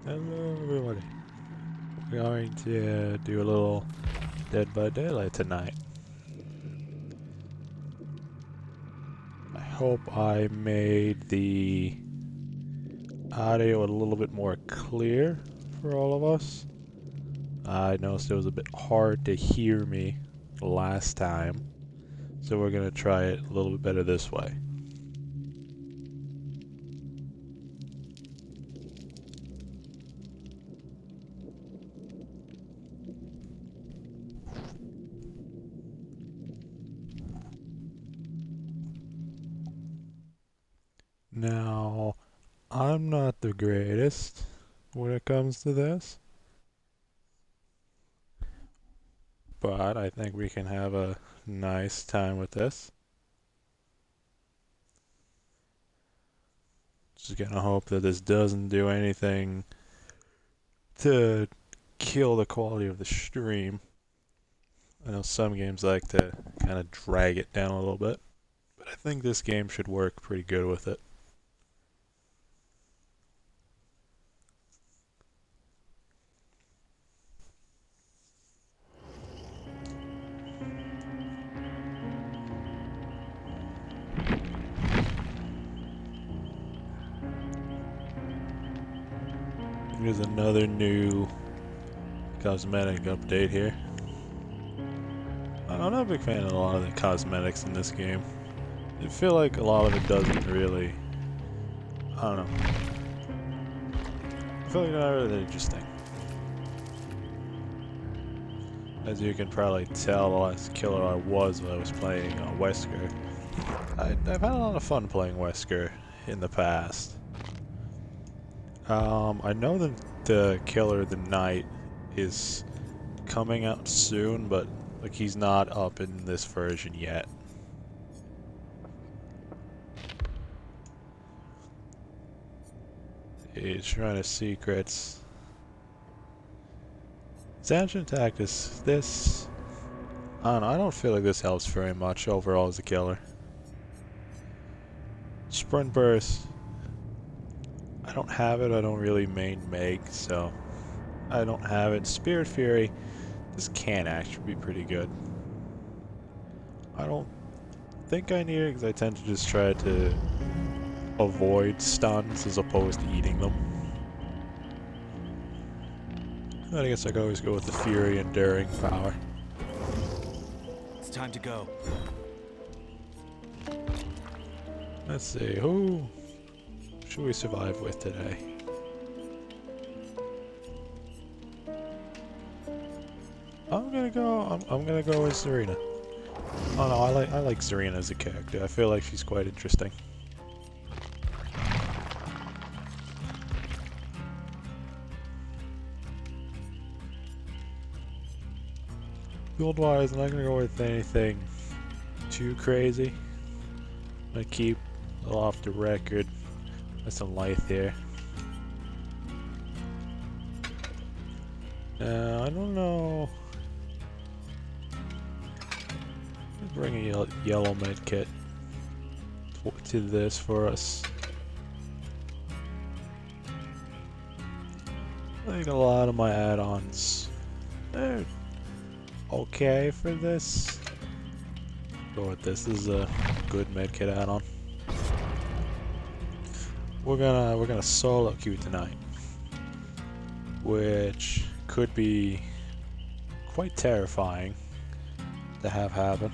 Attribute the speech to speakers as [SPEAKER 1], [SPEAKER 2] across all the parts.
[SPEAKER 1] Hello everybody. We're going to do a little Dead by Daylight tonight. I hope I made the audio a little bit more clear for all of us. I noticed it was a bit hard to hear me last time, so we're going to try it a little bit better this way. Now, I'm not the greatest when it comes to this, but I think we can have a nice time with this. Just gonna hope that this doesn't do anything to kill the quality of the stream. I know some games like to kind of drag it down a little bit, but I think this game should work pretty good with it. Here's another new cosmetic update here. I'm not a big fan of a lot of the cosmetics in this game. I feel like a lot of it doesn't really, I don't know. I feel like they're not really that interesting. As you can probably tell, the last killer I was when I was playing Wesker. I've had a lot of fun playing Wesker in the past. I know that the Killer of the Night is coming out soon, but like he's not up in this version yet. He's trying to secrets. Ancient Tactics, this... I don't know, I don't feel like this helps very much overall as a killer. Sprint Burst. I don't have it, I don't really main Meg, so I don't have it. Spirit Fury, this can actually be pretty good. I don't think I need it because I tend to just try to avoid stuns as opposed to eating them. I guess I could always go with the Fury Enduring Power.
[SPEAKER 2] It's time to go.
[SPEAKER 1] Let's see, who should we survive with today? I'm gonna go with Zarina. Oh no, I like Zarina as a character. I feel like she's quite interesting. Build-wise, I'm not gonna go with anything too crazy. I'm gonna keep a little off the record with some light here. I don't know. Let's bring a yellow med kit to this for us. I think a lot of my add-ons, they're okay for this. Go with this. This is a good medkit add-on. We're gonna solo queue tonight, which could be quite terrifying to have happen.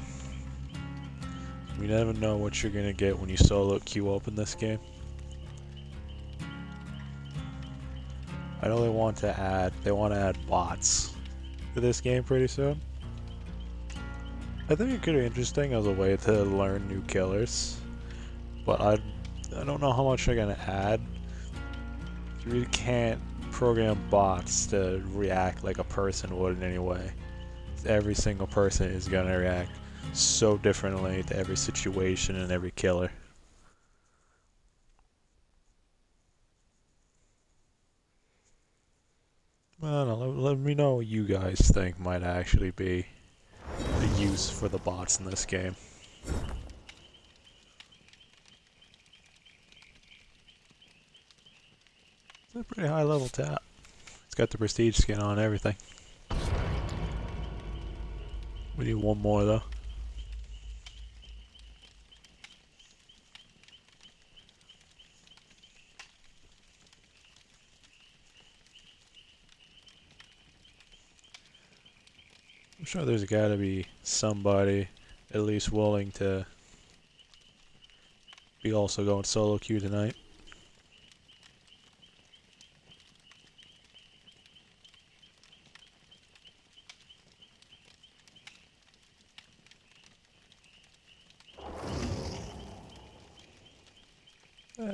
[SPEAKER 1] You never know what you're gonna get when you solo queue open this game. I know they want to add bots to this game pretty soon. I think it could be interesting as a way to learn new killers, but I don't know how much they're gonna add. You really can't program bots to react like a person would in any way. Every single person is gonna react so differently to every situation and every killer. I don't know, let me know what you guys think might actually be the use for the bots in this game. It's a pretty high level tap. It's got the prestige skin on and everything. We need one more though. I'm sure there's gotta be somebody at least willing to be also going solo queue tonight.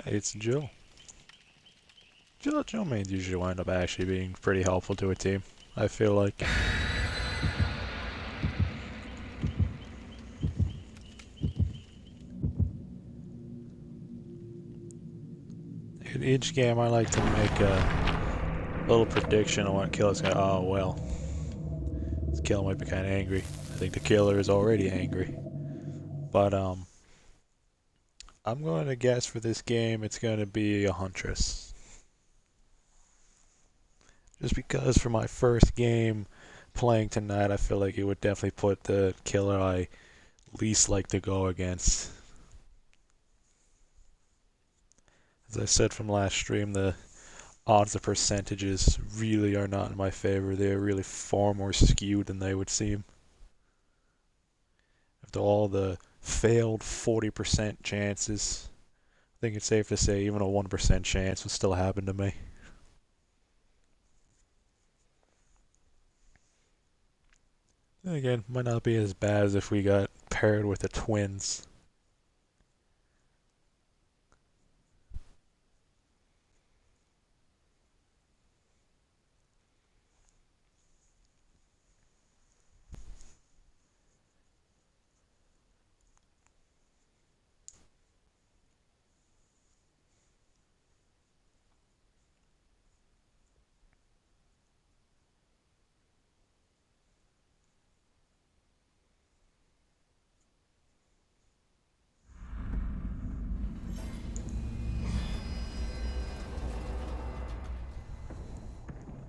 [SPEAKER 1] It's Jill. Jill mains usually wind up actually being pretty helpful to a team, I feel like. In each game I like to make a little prediction on what killer's gonna... Oh well. This killer might be kinda angry. I think the killer is already angry. But I'm going to guess for this game it's going to be a Huntress. Just because for my first game playing tonight, I feel like it would definitely put the killer I least like to go against. As I said from last stream, the odds and percentages really are not in my favor. They're really far more skewed than they would seem. After all the failed 40% chances, I think it's safe to say even a 1% chance would still happen to me. Then again, might not be as bad as if we got paired with the twins.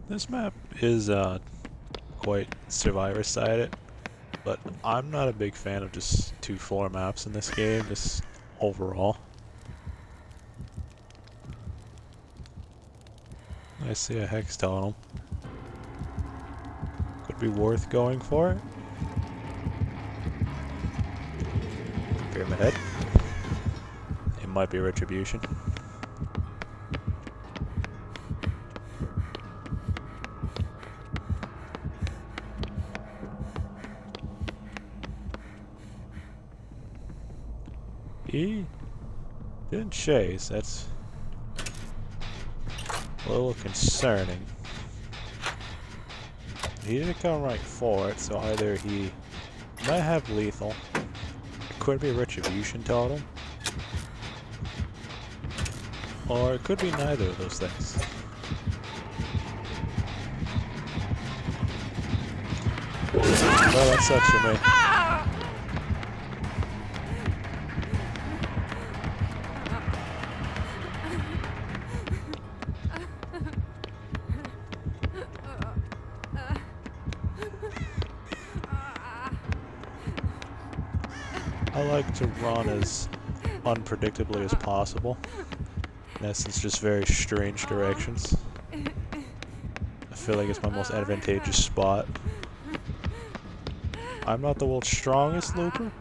[SPEAKER 1] This map is quite survivor-sided, but I'm not a big fan of just 2 floor maps in this game, just overall. I see a hex totem. Could be worth going for it. Pyramid head. It might be retribution. He didn't chase, that's a little concerning. He didn't come right for it, so either he might have lethal, it could be a retribution totem, or it could be neither of those things. Well, that sucks for me. I like to run as unpredictably as possible. In essence, just very strange directions. I feel like it's my most advantageous spot. I'm not the world's strongest looper,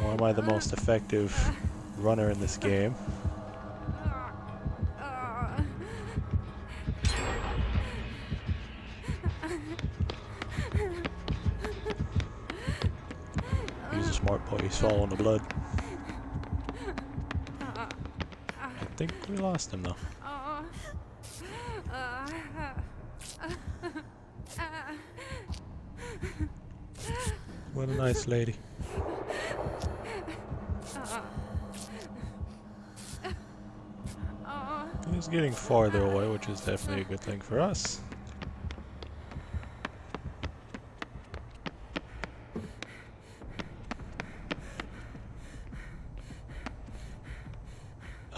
[SPEAKER 1] nor am I the most effective runner in this game. He's a smart boy, he's following the blood. I think we lost him though. What a nice lady. He's getting farther away, which is definitely a good thing for us.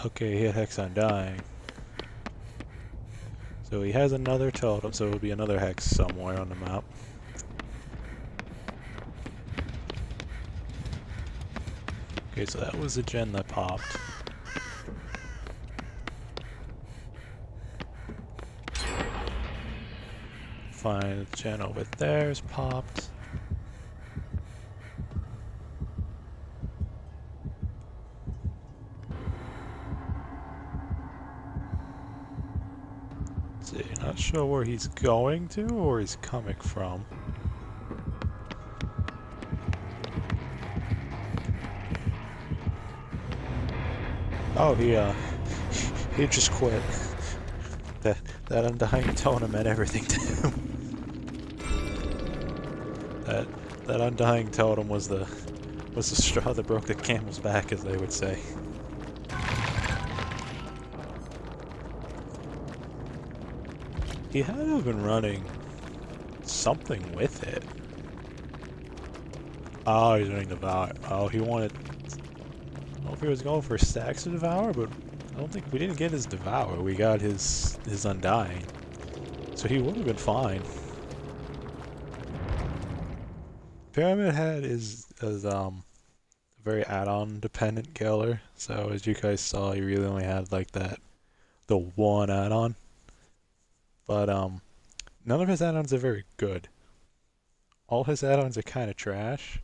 [SPEAKER 1] Okay, he had Hex Undying. So he has another totem, so it will be another hex somewhere on the map. Okay, so that was the gen that popped. Fine, the gen over there is popped. Let's see, not sure where he's going to or he's coming from. Oh, he just quit. That undying totem meant everything to him. That undying totem was the straw that broke the camel's back, as they would say. He had to have been running something with it. Oh, he's running Devour. Oh, he wanted... I don't know if he was going for stacks of Devour, but I don't think we didn't get his Devour. We got his Undying. So he would have been fine. Pyramid Head is a very add-on dependent killer. So as you guys saw, he really only had like the one add-on. But none of his add-ons are very good. All his add-ons are kind of trash.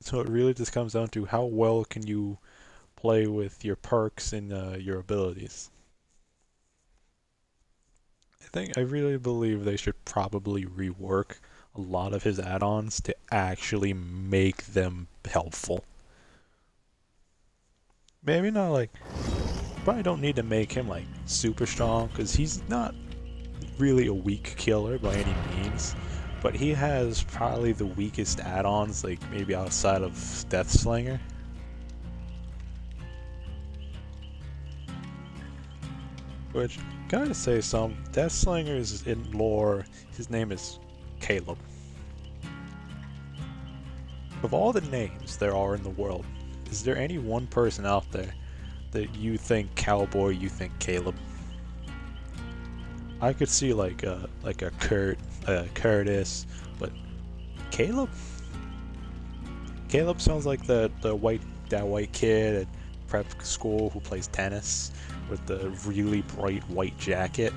[SPEAKER 1] So it really just comes down to how well can you play with your perks and your abilities. I really believe they should probably rework a lot of his add-ons to actually make them helpful. Maybe not like... Probably don't need to make him like super strong, because he's not really a weak killer by any means. But he has probably the weakest add-ons, like maybe outside of Deathslinger. Which, gotta say Deathslinger is in lore, his name is Caleb. Of all the names there are in the world, is there any one person out there that you think Cowboy, you think Caleb? I could see like a Curtis, but Caleb? Caleb sounds like that white kid at prep school who plays tennis with the really bright white jacket.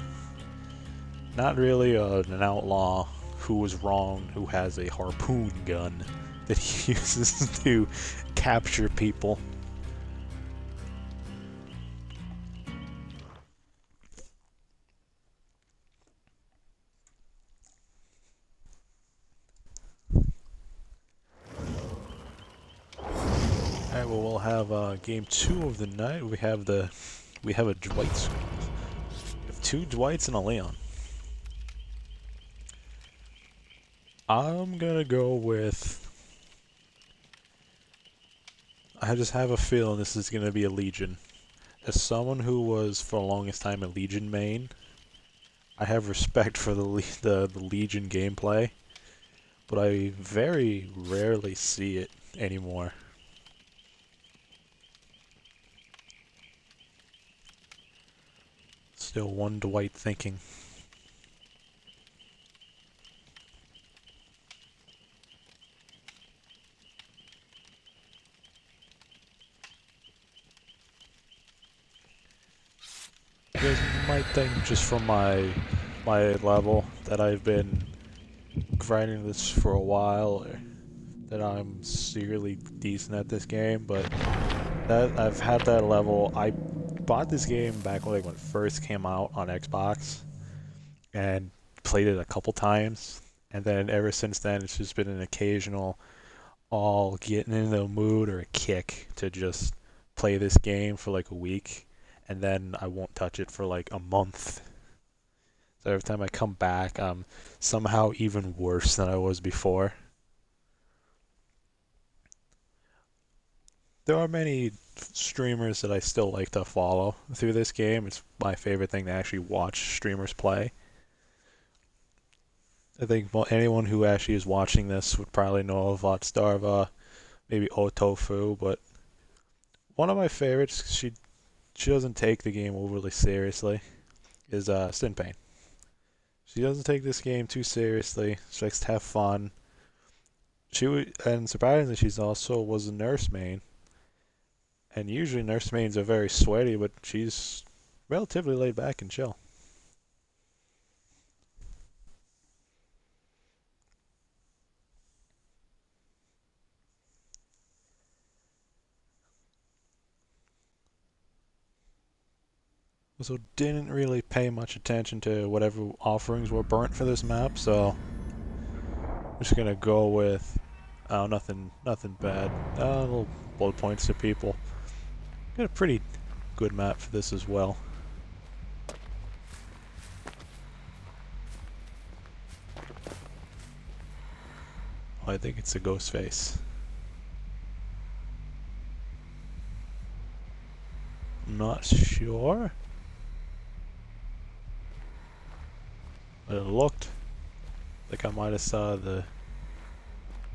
[SPEAKER 1] Not really an outlaw who was wrong, who has a harpoon gun that he uses to capture people. Alright, well we'll have game 2 of the night. We have a Dwight. We have 2 Dwights and a Leon. I'm gonna go with... I just have a feeling this is gonna be a Legion. As someone who was for the longest time a Legion main, I have respect for the Legion gameplay, but I very rarely see it anymore. Still one Dwight thinking. You guys might think just from my level that I've been grinding this for a while, or that I'm seriously decent at this game, but that I've had that level. I bought this game back when it first came out on Xbox and played it a couple times, and then ever since then it's just been an occasional getting in the mood or a kick to just play this game for like a week, and then I won't touch it for like a month. So every time I come back, I'm somehow even worse than I was before. There are many streamers that I still like to follow through this game. It's my favorite thing to actually watch streamers play. I think anyone who actually is watching this would probably know of Votstarva, maybe Otofu, but one of my favorites, she doesn't take the game overly seriously. is Sinpain. She doesn't take this game too seriously. She likes to have fun. And surprisingly, she's also was a nurse main. And usually nurse mains are very sweaty, but she's relatively laid back and chill. Also didn't really pay much attention to whatever offerings were burnt for this map, so I'm just gonna go with nothing bad. Little bullet points to people. Got a pretty good map for this as well. Oh, I think it's a ghost face. I'm not sure. But it looked like I might have saw the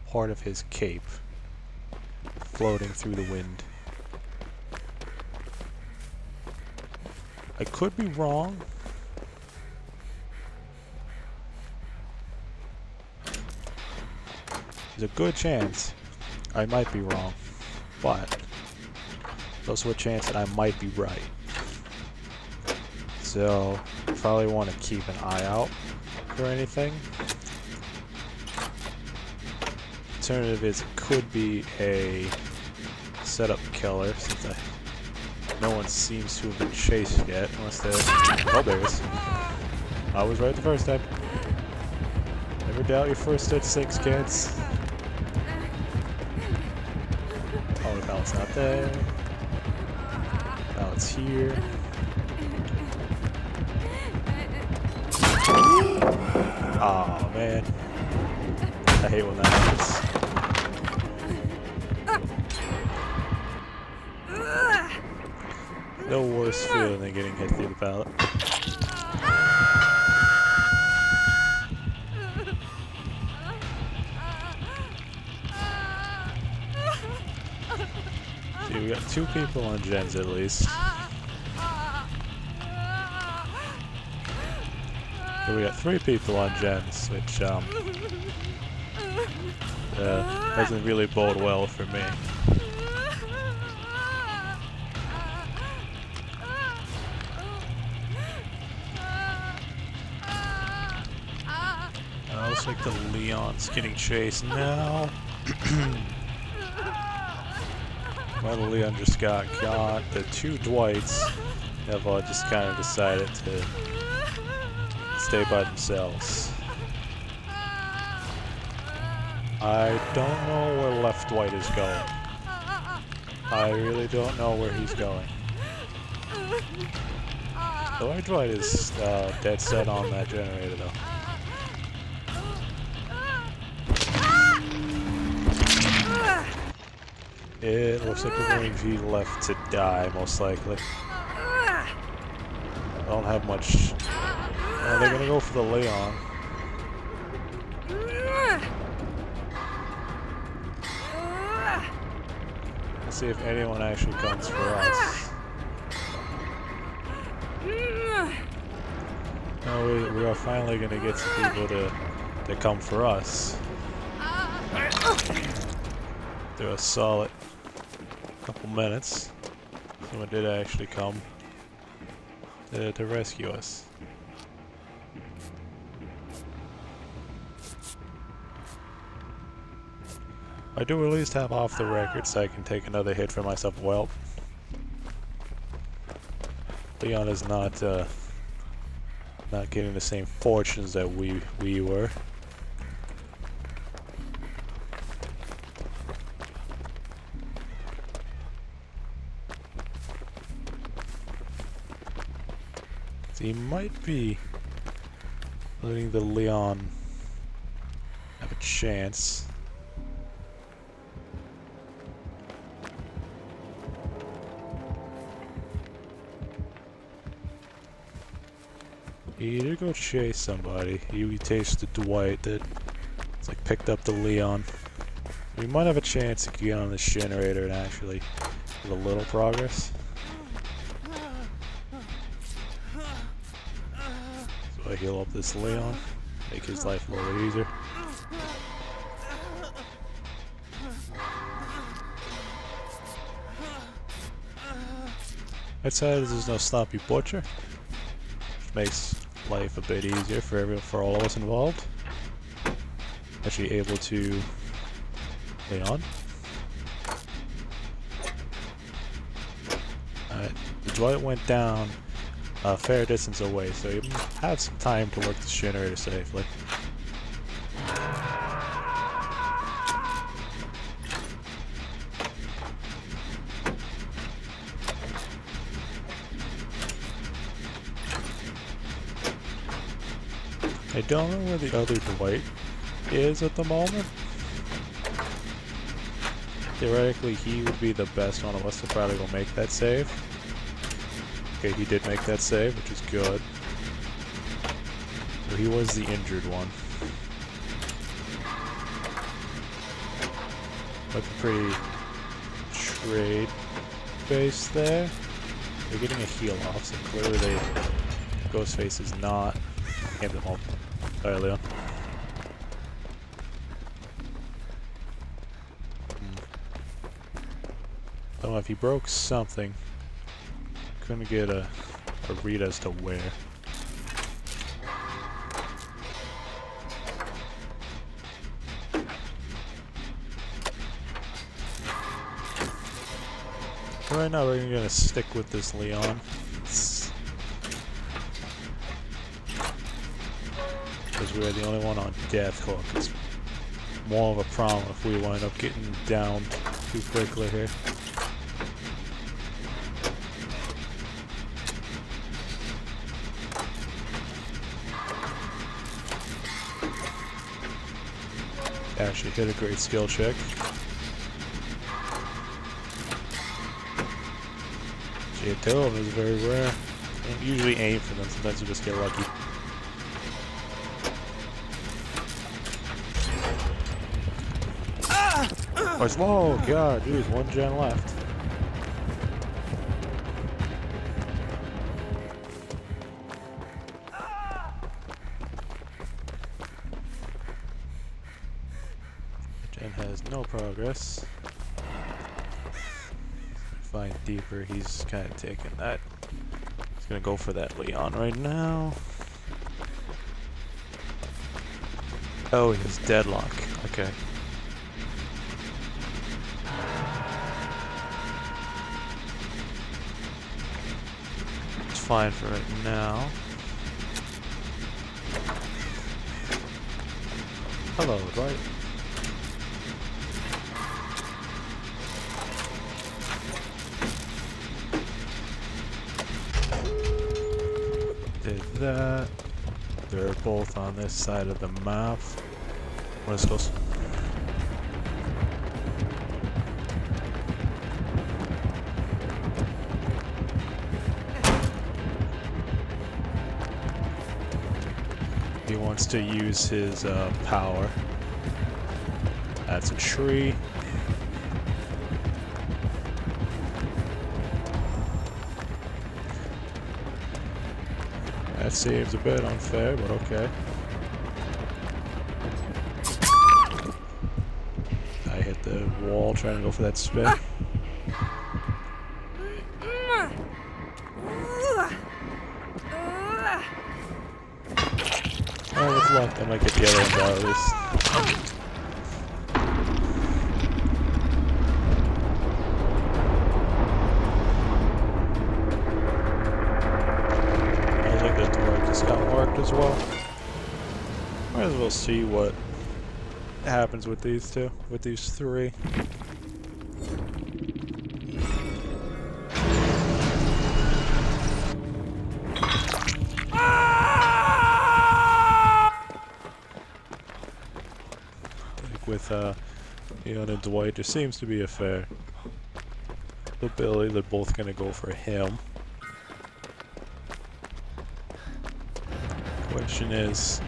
[SPEAKER 1] part of his cape floating through the wind. I could be wrong. There's a good chance I might be wrong, but there's also a chance that I might be right. So, probably want to keep an eye out for anything. Alternative is it could be a setup killer, since no one seems to have been chased yet, unless they're... Oh, there it is. I was right the first time. Never doubt your first instincts, kids. Oh, the pallet's not there. Pallet's here. Oh man, I hate when that happens. No worse feeling than getting hit through the pallet. See, we got 2 people on gens at least. So we got 3 people on gens, which doesn't really bode well for me. Looks like the Leon's getting chased now. Well, the Leon just got caught. The 2 Dwights have just kind of decided to stay by themselves. I don't know where left Dwight is going. I really don't know where he's going. The right Dwight is dead set on that generator though. It looks like we're going G left to die, most likely. I don't have much. They're gonna go for the Leon. Let's see if anyone actually comes for us. No, we are finally gonna get some people to come for us. They're a solid couple minutes. Someone did actually come to rescue us. I do at least have off the record so I can take another hit for myself. Well, Leon is not getting the same fortunes that we were. So he might be letting the Leon have a chance. He did go chase somebody. He chased the Dwight that it's like picked up the Leon. We might have a chance to get on this generator and actually get a little progress. I heal up this Leon, make his life a little bit easier. Outside there's no Sloppy Butcher, which makes life a bit easier for all of us involved. Actually able to Leon. Alright, the Dwight went down a fair distance away, so you have some time to work the generator safely. I don't know where the other Dwight is at the moment. Theoretically, he would be the best one of us to probably go make that save. Okay, he did make that save, which is good. So he was the injured one. Like a pretty trade base there. They're getting a heal off, so clearly Ghostface is not. Hand them all. Sorry, Leon. I don't know if he broke something. Couldn't get a read as to where. Right now we're gonna stick with this Leon. Because we're the only one on Death Hook. It's more of a problem if we wind up getting down too quickly here. Actually hit a great skill check. Gee, two of them is very rare. I don't usually aim for them, sometimes you just get lucky. Oh god, dude, one gen left. Gen has no progress. Find deeper, he's kind of taking that. He's gonna go for that Leon right now. Oh, he has deadlock. Okay. Fine for right now. Hello, Dwight. Did that. They're both on this side of the map. Let's go. He wants to use his power. That's a tree. That seems a bit unfair, but okay. I hit the wall trying to go for that spin. Oh, with luck, I might get the other one out at least. I think that door just got marked as well. Might as well see what happens with these two, with these three. With Leon and Dwight, there seems to be a fair ability. They're both gonna go for him. Question is,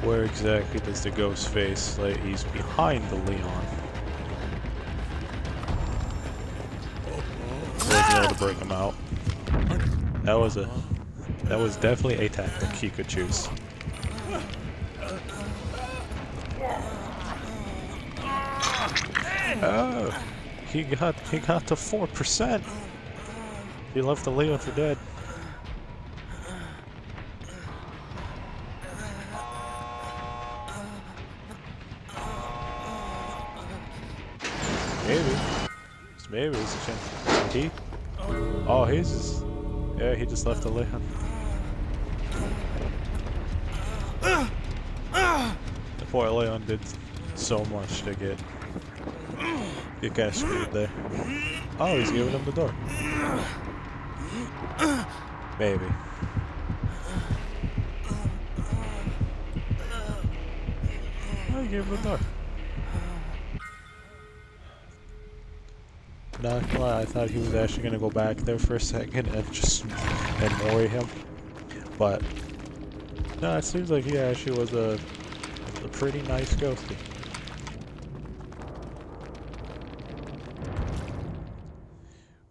[SPEAKER 1] where exactly does the ghost face? Like, he's behind the Leon. Wasn't able to break him out. That was a That was definitely a tactic he could choose. Oh, he got to 4%. He left the Leon for dead. Maybe. Maybe it's a chance. He? Oh, he's just... Yeah, he just left the Leon. The poor Leon did so much to get kind of screwed there. Oh, he's giving him the door. Maybe. Oh, he gave him the door. Not gonna lie, I thought he was actually gonna go back there for a second and just annoy him. But no, it seems like he actually was a pretty nice ghosty.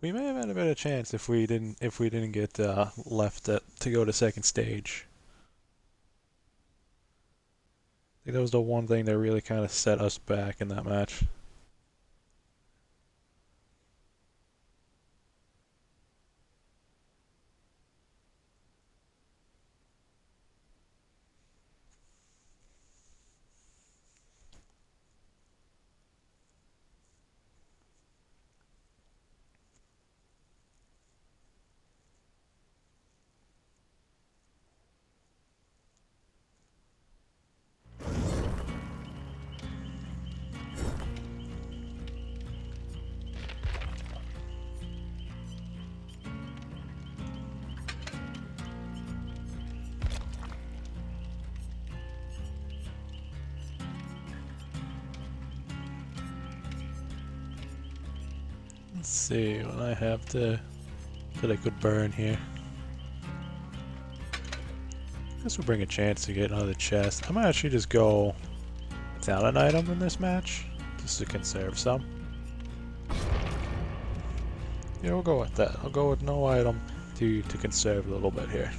[SPEAKER 1] We may have had a better chance if we didn't get left to go to second stage. I think that was the one thing that really kind of set us back in that match. Let's see what I have that I could burn here. This will bring a chance to get another chest. I might actually just go without an item in this match, just to conserve some. Yeah, we'll go with that. I'll go with no item to conserve a little bit here.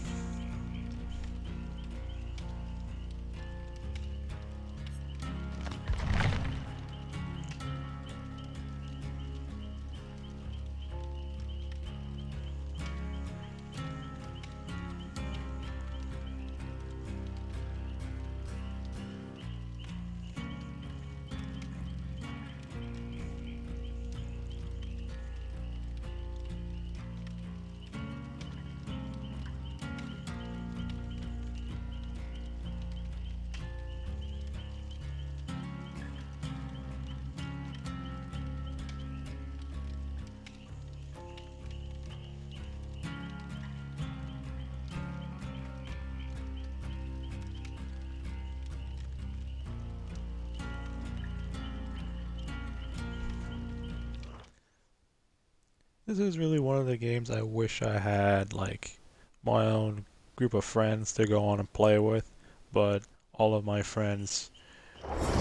[SPEAKER 1] This is really one of the games I wish I had, like, my own group of friends to go on and play with, but all of my friends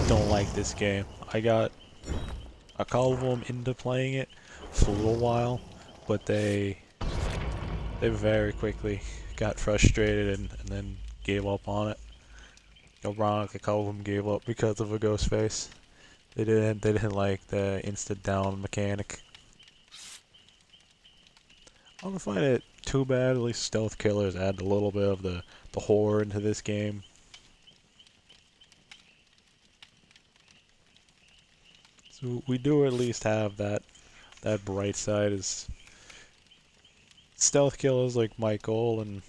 [SPEAKER 1] don't like this game. I got a couple of them into playing it for a little while, but they very quickly got frustrated and then gave up on it. Ironic, a couple of them gave up because of a ghost face. They didn't like the instant down mechanic. I don't find it too bad. At least stealth killers add a little bit of the horror into this game. So we do at least have that bright side is stealth killers like Michael and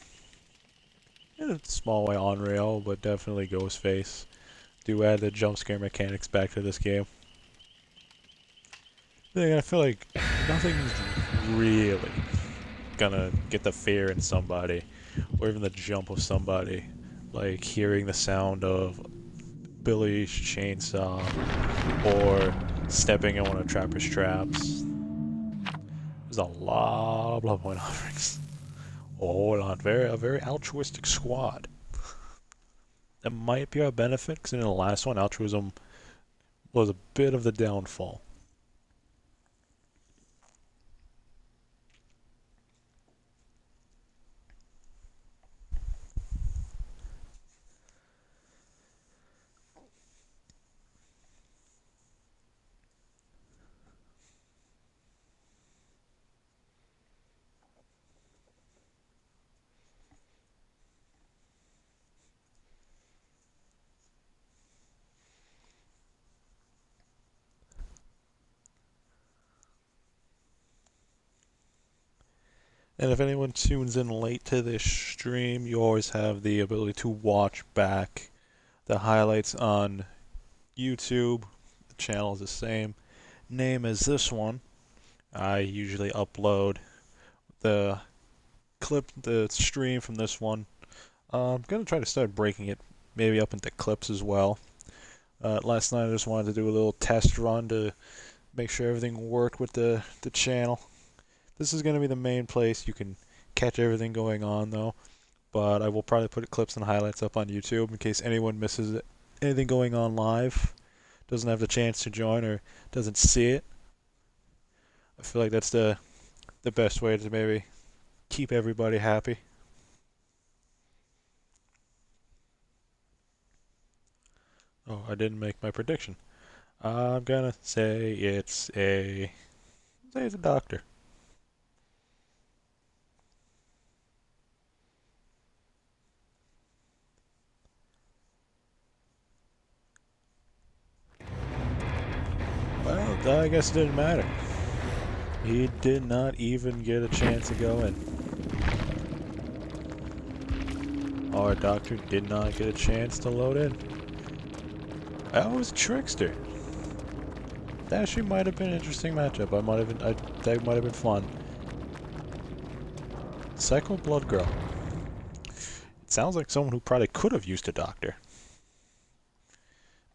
[SPEAKER 1] in a small way Unreal, but definitely Ghostface do add the jump scare mechanics back to this game. I feel like nothing's really gonna get the fear in somebody, or even the jump of somebody, like hearing the sound of Billy's chainsaw, or stepping in one of Trapper's traps. There's a lot of blood point offerings. Hold on, a very altruistic squad. That might be our benefit, because in the last one, altruism was a bit of the downfall. And if anyone tunes in late to this stream, you always have the ability to watch back the highlights on YouTube. The channel is the same name as this one. I usually upload the stream from this one. I'm going to try to start breaking it maybe up into clips as well. Last night I just wanted to do a little test run to make sure everything worked with the channel. This is going to be the main place you can catch everything going on though, but I will probably put clips and highlights up on YouTube in case anyone misses anything going on live, doesn't have the chance to join or doesn't see it. I feel like that's the best way to maybe keep everybody happy. Oh, I didn't make my prediction. I'm gonna say it's a doctor. Well, I guess it didn't matter. He did not even get a chance to go in. Our doctor did not get a chance to load in. That was Trickster. That actually might have been an interesting matchup. That might have been fun. Psycho Blood Girl. It sounds like someone who probably could have used a doctor.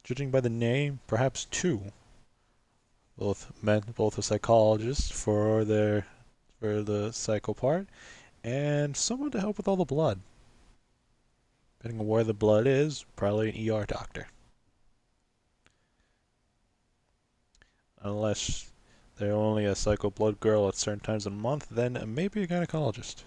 [SPEAKER 1] Judging by the name, perhaps two. Both a psychologist for the psycho part, and someone to help with all the blood. Depending on where the blood is, probably an ER doctor. Unless they're only a psycho blood girl at certain times of the month, then maybe a gynecologist.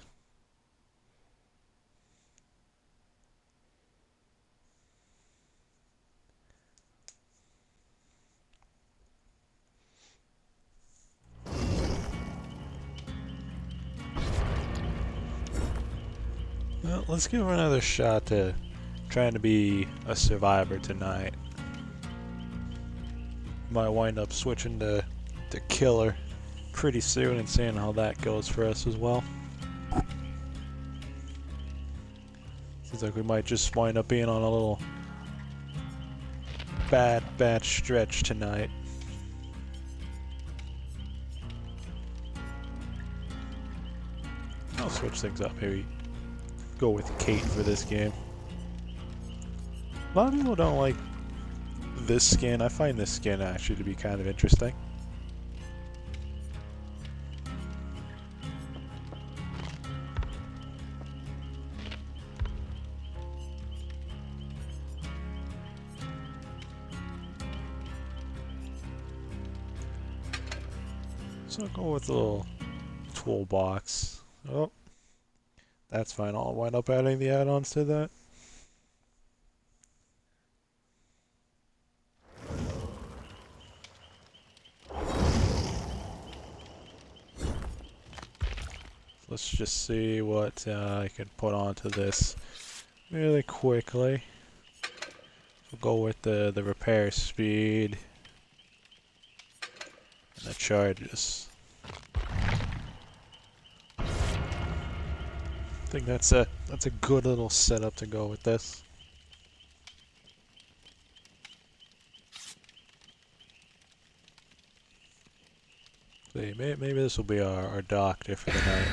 [SPEAKER 1] Well, let's give her another shot to trying to be a survivor tonight. Might wind up switching to killer pretty soon and seeing how that goes for us as well. Seems like we might just wind up being on a little bad stretch tonight. I'll switch things up, maybe go with Kate for this game. A lot of people don't like this skin. I find this skin actually to be kind of interesting. So I'll go with a little toolbox. Oh, that's fine. I'll wind up adding the add-ons to that. Let's just see what I can put onto this really quickly. We'll go with the repair speed and the charges. I think that's a good little setup to go with this. See, maybe this will be our doctor for the night.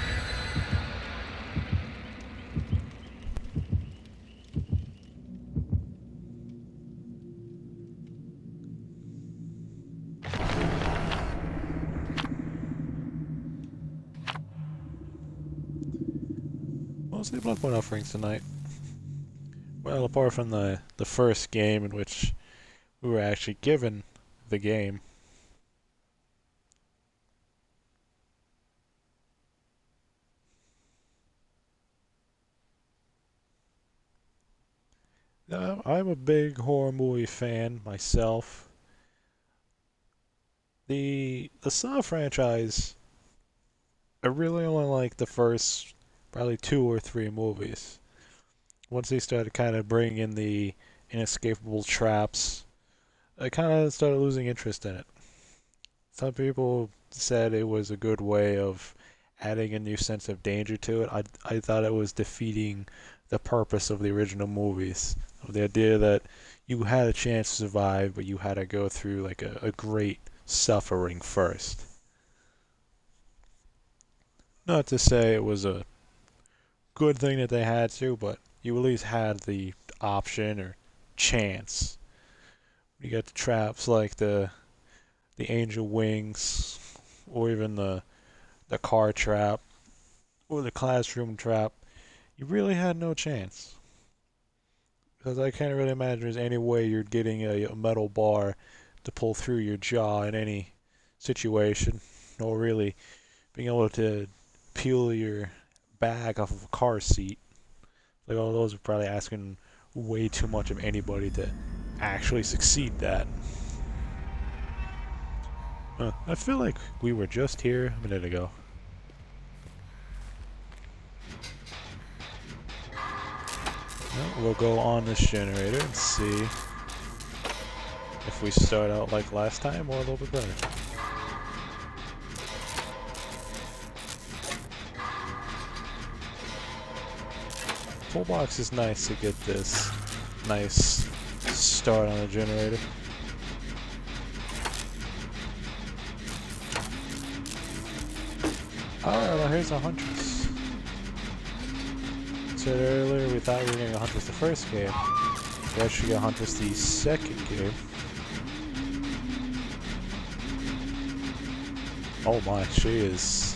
[SPEAKER 1] Mostly Bloodborne offerings tonight. Well, apart from the first game in which we were actually given the game. I'm a big horror movie fan myself. The Saw franchise, I really only like the first probably 2 or 3 movies. Once they started kind of bringing in the inescapable traps, I kind of started losing interest in it. Some people said it was a good way of adding a new sense of danger to it. I thought it was defeating the purpose of the original movies. Of the idea that you had a chance to survive, but you had to go through like a great suffering first. Not to say it was a good thing that they had to, but you at least had the option or chance. You got the traps like the angel wings, or even the car trap, or the classroom trap. You really had no chance. Because I can't really imagine there's any way you're getting a metal bar to pull through your jaw in any situation, or really being able to peel your bag off of a car seat. Like, all those are probably asking way too much of anybody to actually succeed that. I feel like we were just here a minute ago. Well, we'll go on this generator and see if we start out like last time or a little bit better. Full box is nice to get this nice start on the generator. Alright, well here's a Huntress. Said earlier we thought we were getting a Huntress the first game. We actually got a Huntress the second game. Oh my, she is...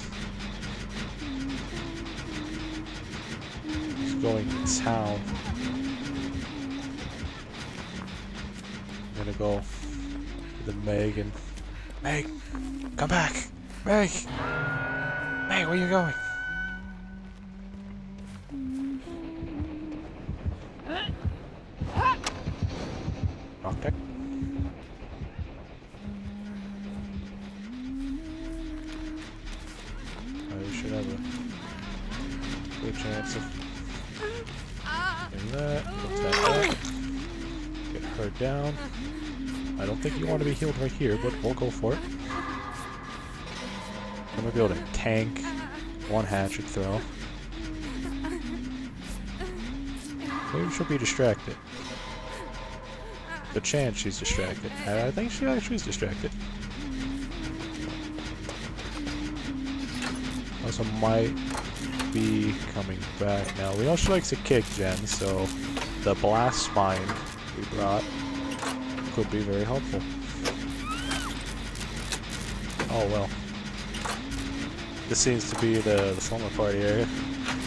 [SPEAKER 1] she's going to town. I'm gonna go to the Meg and... Meg! Come back! Meg! Meg, where are you going? Rock deck. I should have a good chance of getting that. Put that up. Get her down. I don't think you want to be healed right here, but we'll go for it. I'm gonna be able to tank one hatchet throw. Maybe she'll be distracted. The chance she's distracted. I think she actually is distracted. Also might be coming back now. We know she likes to kick Jen, so the blast spine we brought could be very helpful. Oh well. This seems to be the slumber party area.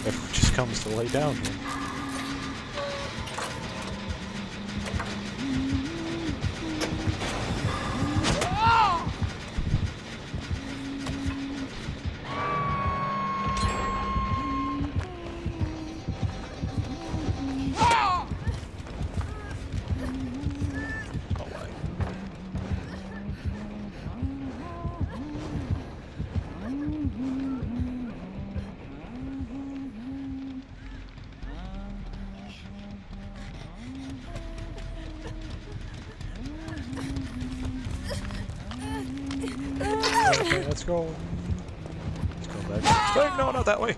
[SPEAKER 1] Everyone just comes to lay down here. Okay, let's go. Let's go back. Wait, no, not that way.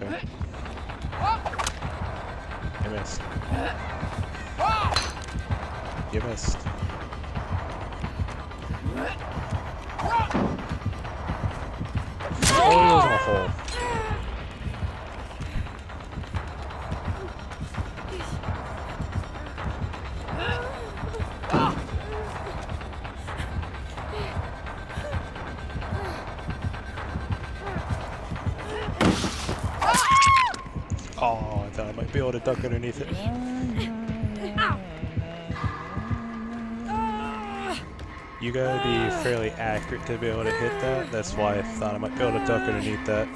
[SPEAKER 1] Okay. You missed. You missed. Oh, he was in a hole. Oh, I thought I might be able to duck underneath it. You gotta be fairly accurate to be able to hit that. That's why I thought I might be able to duck underneath that.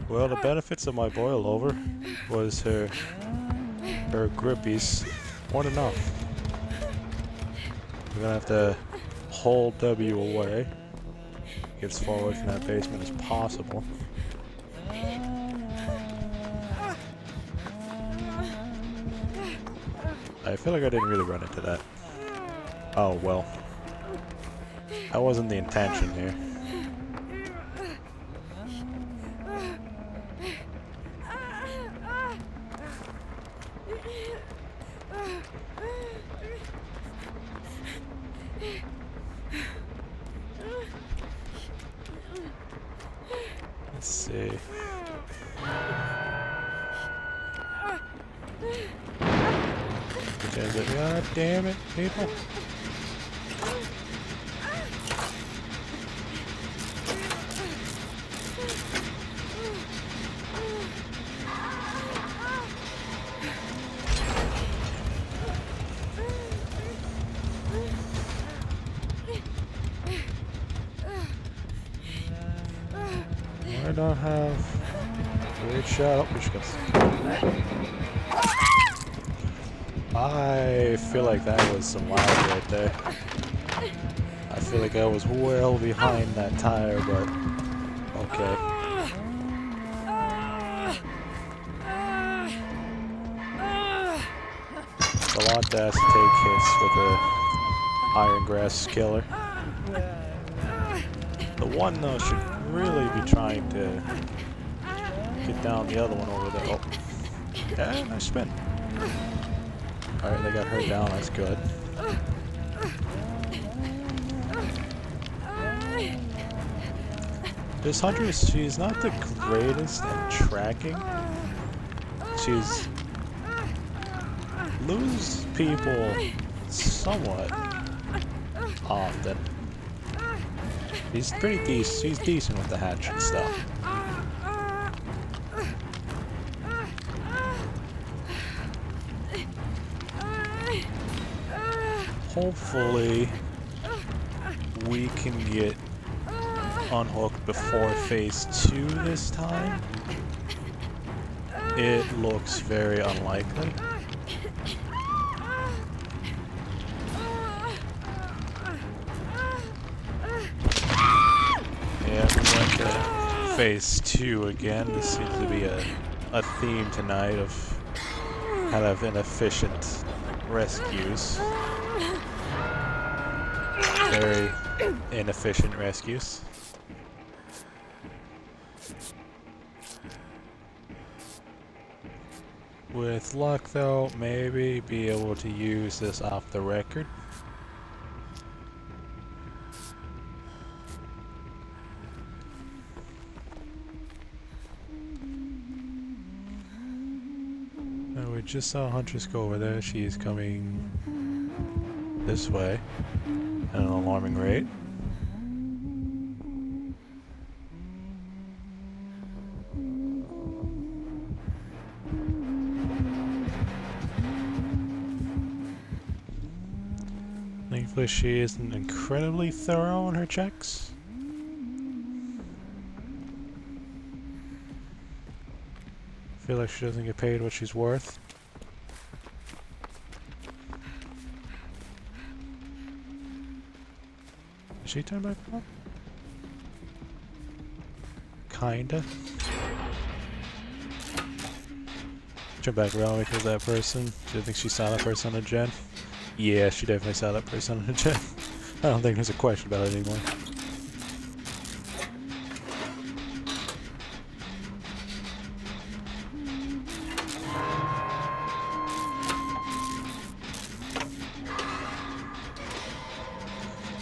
[SPEAKER 1] Well, the benefits of my boil over was her grippies weren't enough. We're gonna have to hold W away, get as far away from that basement as possible. I feel like I didn't really run into that. Oh, well. That wasn't the intention here. Let's see. God damn it, people. I don't have great shot. Oh, she goes. I feel like that was some lag right there. I feel like I was well behind that tire, but okay. It's a lot to ask to take hits with a iron grass killer. The one though should really be trying to get down the other one over there. Oh, yeah, nice spin. Alright, they got her down, that's good. This Huntress, she's not the greatest at tracking. She's loses people somewhat often. She's pretty decent. She's decent with the hatch and stuff. Hopefully, we can get unhooked before phase 2 this time. It looks very unlikely. Yeah, we went to phase 2 again. This seems to be a theme tonight of kind of inefficient rescues. Very inefficient rescues. With luck though, maybe be able to use this off the record. Now we just saw Huntress go over there. She's coming this way at an alarming rate. Thankfully she isn't incredibly thorough on her checks. I feel like she doesn't get paid what she's worth. Did she turn back around? Kinda. Turn back around because that person. Do you think she saw that person on a gen? Yeah, she definitely saw that person on a gen. I don't think there's a question about it anymore.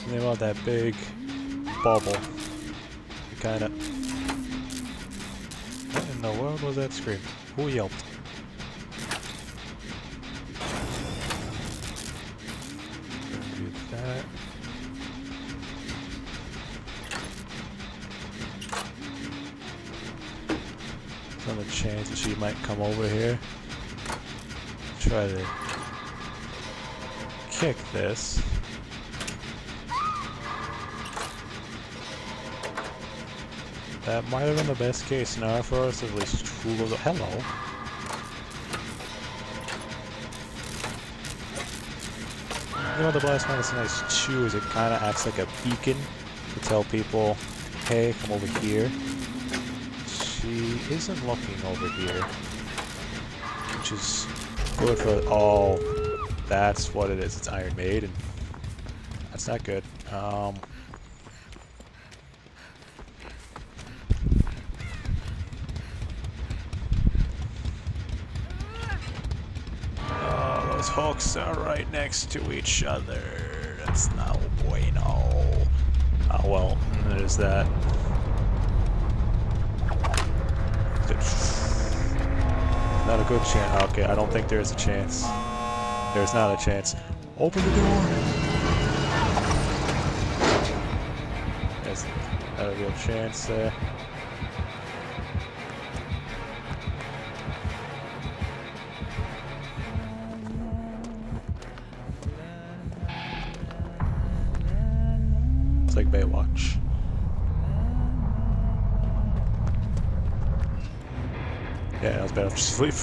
[SPEAKER 1] Think about that big bubble. You kinda... What in the world was that scream? Who yelped? Do that. There's a chance that she might come over here. Try to kick this. That might have been the best case scenario for us, at least two goes. Hello. You know what the Blast Minus Nice 2 is, it kind of acts like a beacon to tell people, hey, come over here. She isn't looking over here, which is good for all. That's what it is. It's Iron Maiden. That's not good. Oh, those hooks are right next to each other. That's not bueno. Oh well, there's that. Not a good chance. Okay, I don't think there's a chance. There's not a chance. Open the door! There's not a real chance there. It's like Baywatch. Yeah, that was better to sleep.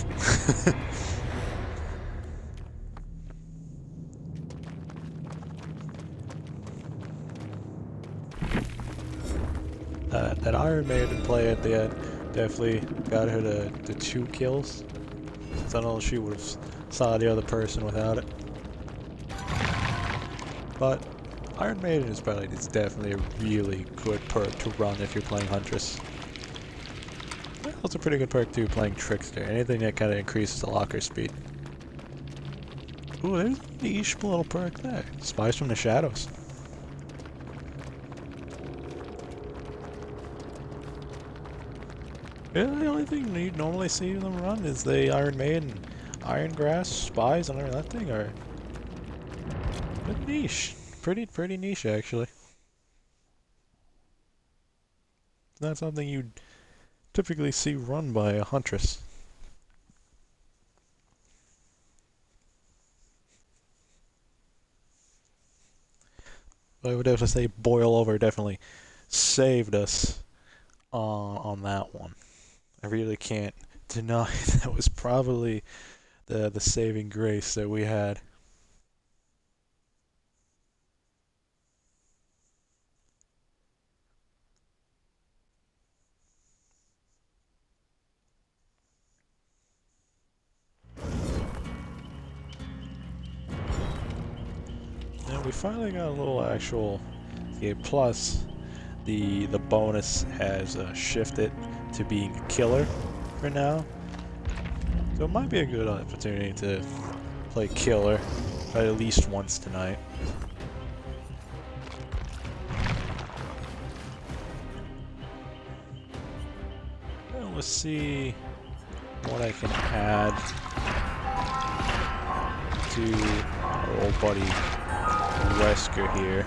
[SPEAKER 1] That Iron Maiden play at the end definitely got her to 2 kills. So I don't know if she would have saw the other person without it. But Iron Maiden is definitely a really good perk to run if you're playing Huntress. Well, it's a pretty good perk too playing Trickster. Anything that kind of increases the locker speed. Ooh, there's a niche little perk there. Spies from the Shadows. Yeah, the only thing you normally see them run is the Iron Maiden, Iron Grass, Spies, and that thing are niche. Pretty niche actually. It's not something you'd typically see run by a Huntress. I would have to say Boil Over definitely saved us on that one. I really can't deny that was probably the saving grace that we had. And we finally got a little actual game. Plus, the bonus has shifted to being a killer for now. So it might be a good opportunity to play killer at least once tonight. Well, let's see what I can add to our old buddy Wesker here.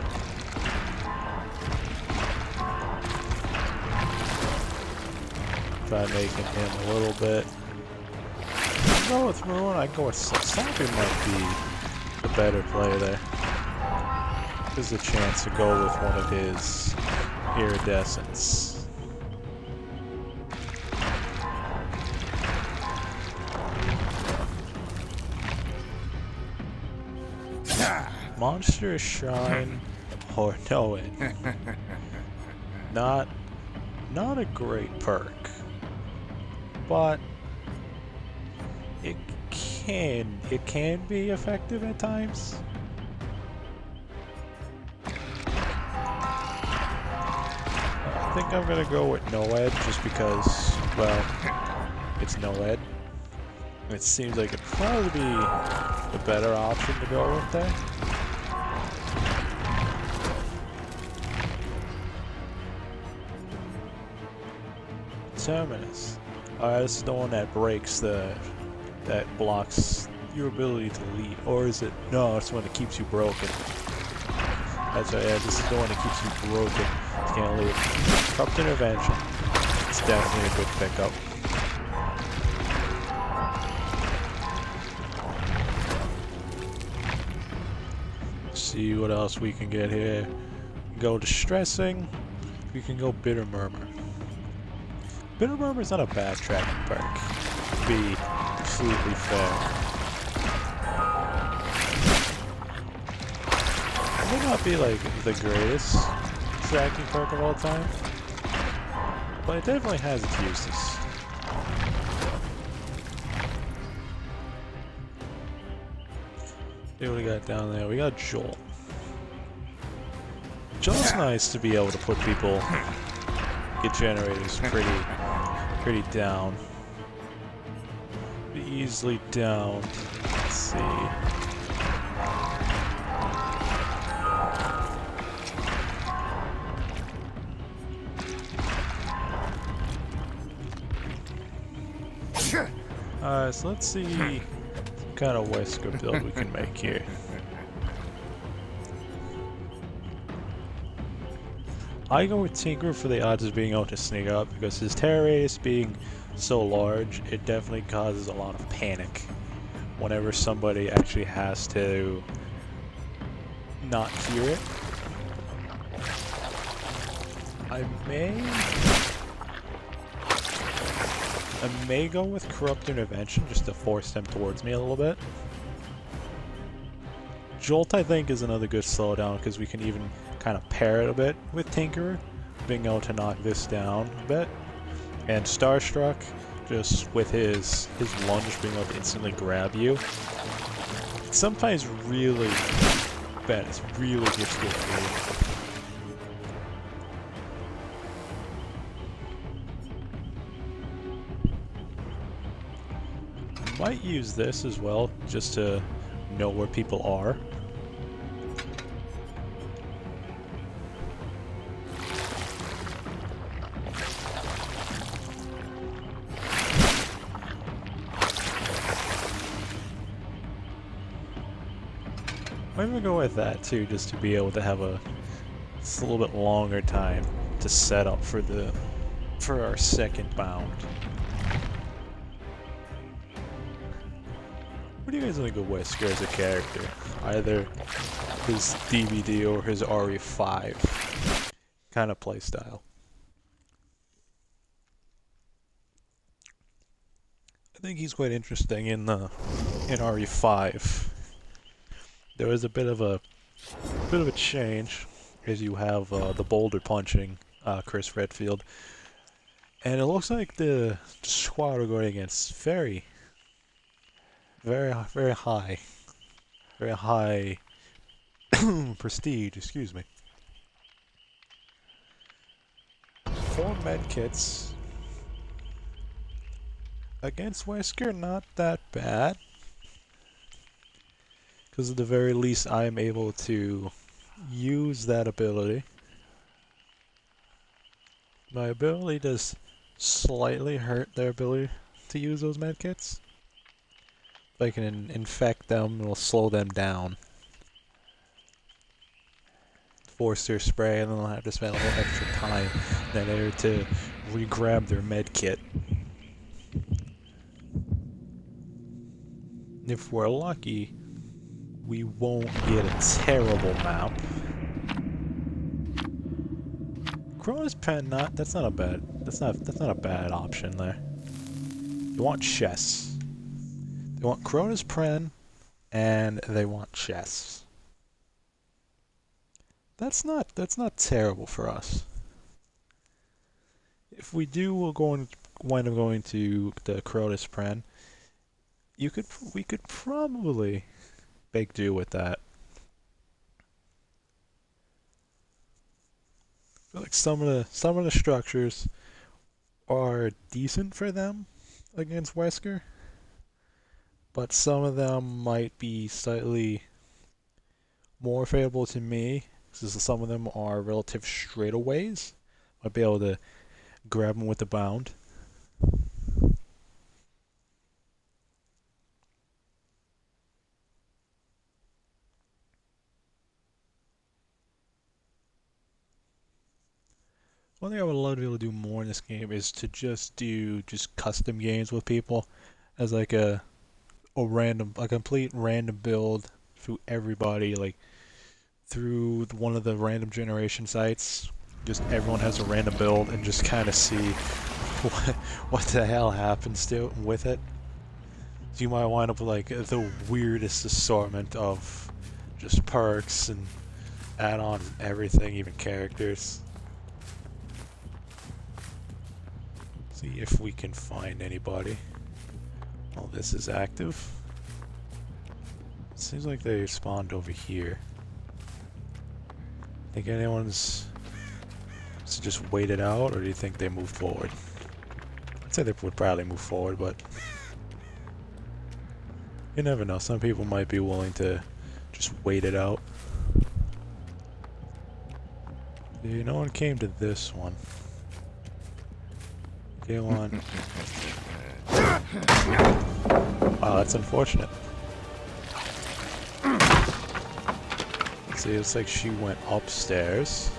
[SPEAKER 1] Try making him a little bit. I'd go with Ruin, I'd go with Sappy might be the better play there. There's a chance to go with one of his iridescence. Monster Shine or no it. Not a great perk. But it can be effective at times. I think I'm gonna go with Noed just because, well, it's Noed. It seems like it'd probably be the better option to go with there. Terminus. This is the one that breaks that blocks your ability to lead. Or is it? No, it's the one that keeps you broken. That's right, yeah, this is the one that keeps you broken. You can't leave. Corrupt Intervention. It's definitely a good pickup. See what else we can get here. Go Distressing. We can go Bitter Murmur. Bitter Murmur is not a bad tracking perk, to be completely fair. It may not be like the greatest tracking perk of all time, but it definitely has its uses. See what we got down there. We got Joel. Joel's nice to be able to put people, get generators pretty down. Pretty easily down. Let's see. Alright, so let's see what kind of Wesker build we can make here. I go with Tinker for the odds of being able to sneak up, because his terror radius being so large, it definitely causes a lot of panic whenever somebody actually has to not hear it. I may go with Corrupt Intervention just to force them towards me a little bit. Jolt, I think, is another good slowdown because we can even kind of pair it a bit with Tinkerer, being able to knock this down a bit. And Starstruck, just with his lunge being able to instantly grab you. It's sometimes really bad. It's really difficult for you. Might use this as well, just to know where people are. I'm gonna go with that too, just to be able to have a little bit longer time to set up for our second bound. What do you guys think of Wesker as a character? Either his DVD or his RE5 kind of playstyle. I think he's quite interesting in RE5. There was a bit of a change as you have the boulder punching Chris Redfield, and it looks like the squad we're going against very high prestige. Excuse me. 4 medkits against Wesker, not that bad. Because at the very least I am able to use that ability. My ability does slightly hurt their ability to use those medkits. If I can infect them, it'll slow them down. Force their spray, and then they'll have to spend a little extra time in that area to re-grab their medkit. If we're lucky, we won't get a terrible map. Cronus Pen, that's not a bad option there. You want chests. They want Cronus Pen, and they want chests. That's not terrible for us. If we do, wind up going to the Cronus Pen. We could probably make do with that. I feel like some of the structures are decent for them against Wesker, but some of them might be slightly more favorable to me, because some of them are relative straightaways. Might be able to grab them with the bound. One thing I would love to be able to do more in this game is to just do custom games with people, as like a complete random build through everybody, like through one of the random generation sites. Just everyone has a random build and just kind of see what the hell happens to with it. So you might wind up with like the weirdest assortment of just perks and add-ons and everything, even characters. See if we can find anybody while this is active. Seems like they spawned over here. Think anyone's to just wait it out, or do you think they moved forward? I'd say they would probably move forward, but you never know. Some people might be willing to just wait it out. See, no one came to this one. Go on. Wow, that's unfortunate. See, it's like she went upstairs.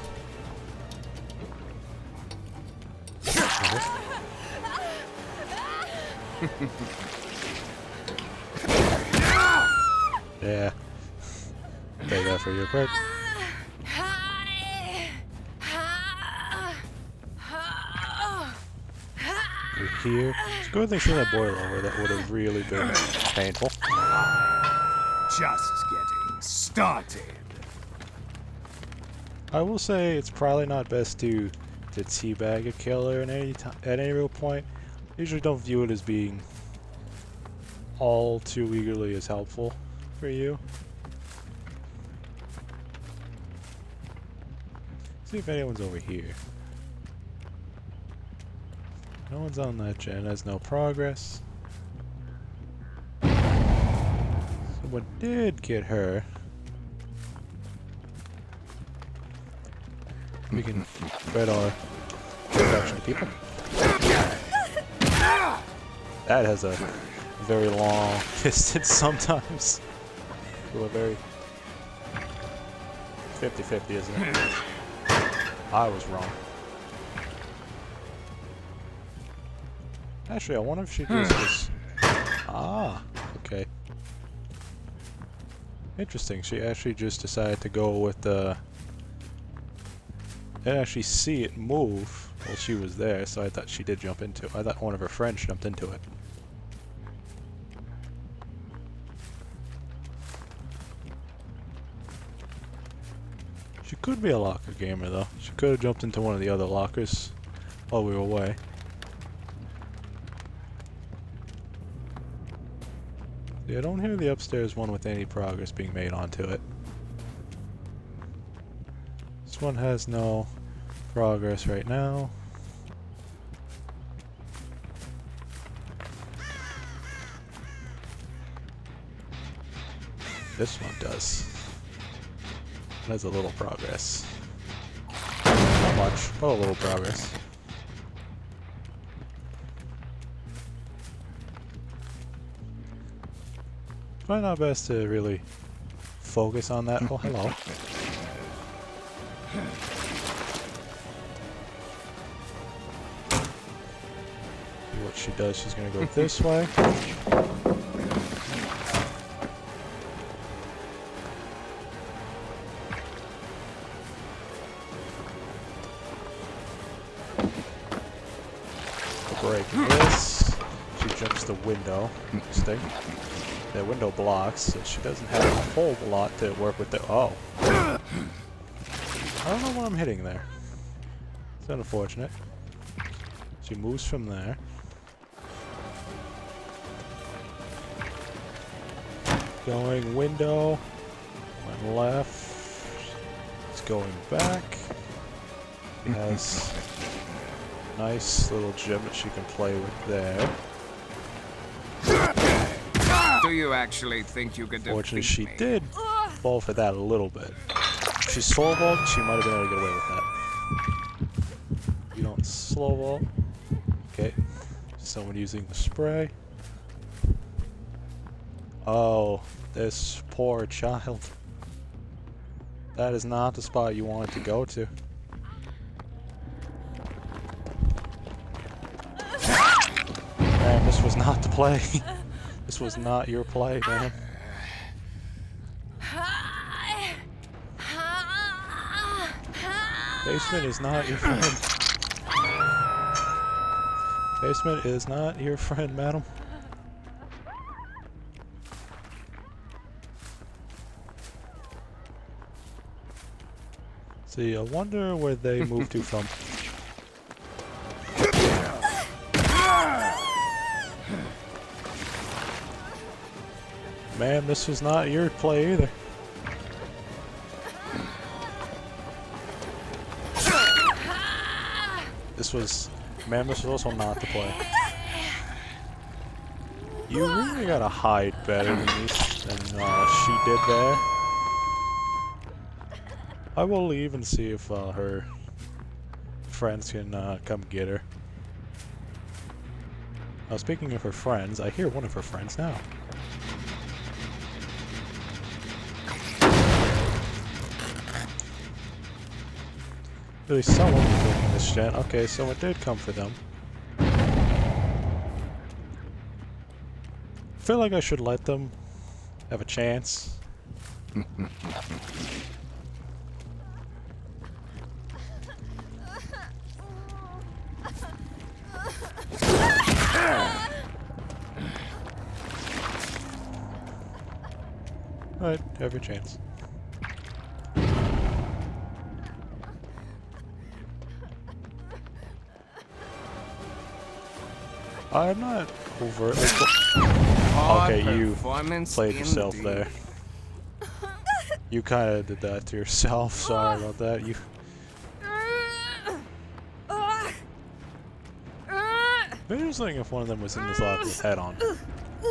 [SPEAKER 1] Yeah. Take that for your part. We're here. It's a good thing she had that boil over. That would have really been painful.
[SPEAKER 3] Just getting started.
[SPEAKER 1] I will say it's probably not best to teabag a killer at any real point. I usually don't view it as being all too eagerly as helpful for you. See if anyone's over here. No one's on that gen, has no progress. So what did get her? We can spread our introduction to people. That has a very long distance sometimes. To a very 50-50, isn't it? I was wrong. Actually, I wonder if she just was... Ah, okay. Interesting, she actually just decided to go with the... I didn't actually see it move while she was there, so I thought she did jump into it. I thought one of her friends jumped into it. She could be a locker gamer, though. She could have jumped into one of the other lockers while we were away. See, I don't hear the upstairs one with any progress being made onto it. This one has no progress right now. This one does. It has a little progress. Not much, but a little progress. Probably not best to really focus on that. Oh, hello. See what she does. She's gonna go this way. Break this. She jumps the window. Interesting. The window blocks, so she doesn't have a whole lot to work with the... Oh. I don't know what I'm hitting there. It's unfortunate. She moves from there. Going window. Went left. It's going back. She has a nice little gym that she can play with there.
[SPEAKER 4] Do you actually think you could defeat me?
[SPEAKER 1] Fortunately, she did fall for that a little bit. If she slow vault, she might have been able to get away with that. You don't slow vault. Okay. Someone using the spray. Oh, this poor child. That is not the spot you wanted to go to. Man, this was not the play. This was not your play, man. Basement is not your friend. Basement is not your friend, madam. See, I wonder where they moved to from. Ma'am, this was not your play either. Ma'am, this was also not the play. You really gotta hide better than she did there. I will leave and see if her friends can come get her. Now, speaking of her friends, I hear one of her friends now. At least someone was taking this gen. Okay, so it did come for them. I feel like I should let them have a chance. Alright, have your chance. I'm not overtly. Okay, you played yourself there. You kind of did that to yourself. Sorry about that. You. Maybe I was thinking if one of them was in this locker with head on,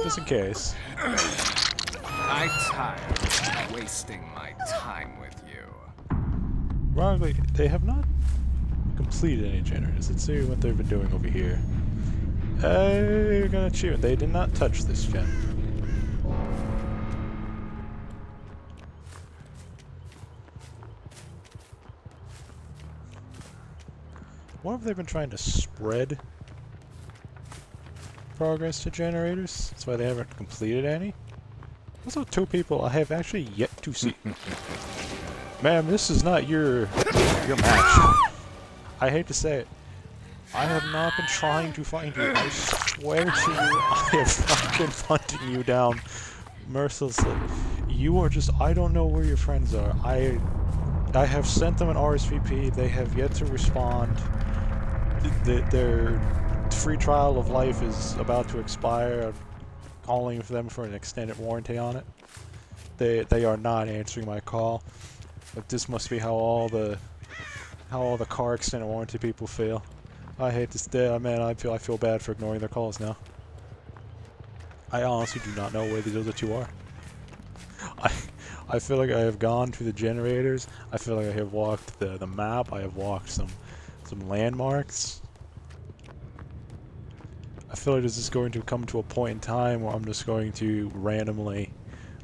[SPEAKER 1] just in case.
[SPEAKER 4] I'm tired of wasting my time with you.
[SPEAKER 1] Wrongly, they have not completed any generators. Let's see what they've been doing over here. You're gonna cheer. They did not touch this gen. What have they been trying to spread progress to generators? That's why they haven't completed any. Also, two people I have actually yet to see. Ma'am, this is not your match. I hate to say it. I have not been trying to find you. I swear to you, I have not been hunting you down mercilessly. You are just, I don't know where your friends are. I have sent them an RSVP. They have yet to respond. Their free trial of life is about to expire. I'm calling for them for an extended warranty on it. They are not answering my call. But this must be how all the car extended warranty people feel. I hate this day, man. I feel bad for ignoring their calls now. I honestly do not know where these other two are. I feel like I have gone to the generators. I feel like I have walked the map. I have walked some landmarks. I feel like this is going to come to a point in time where I'm just going to randomly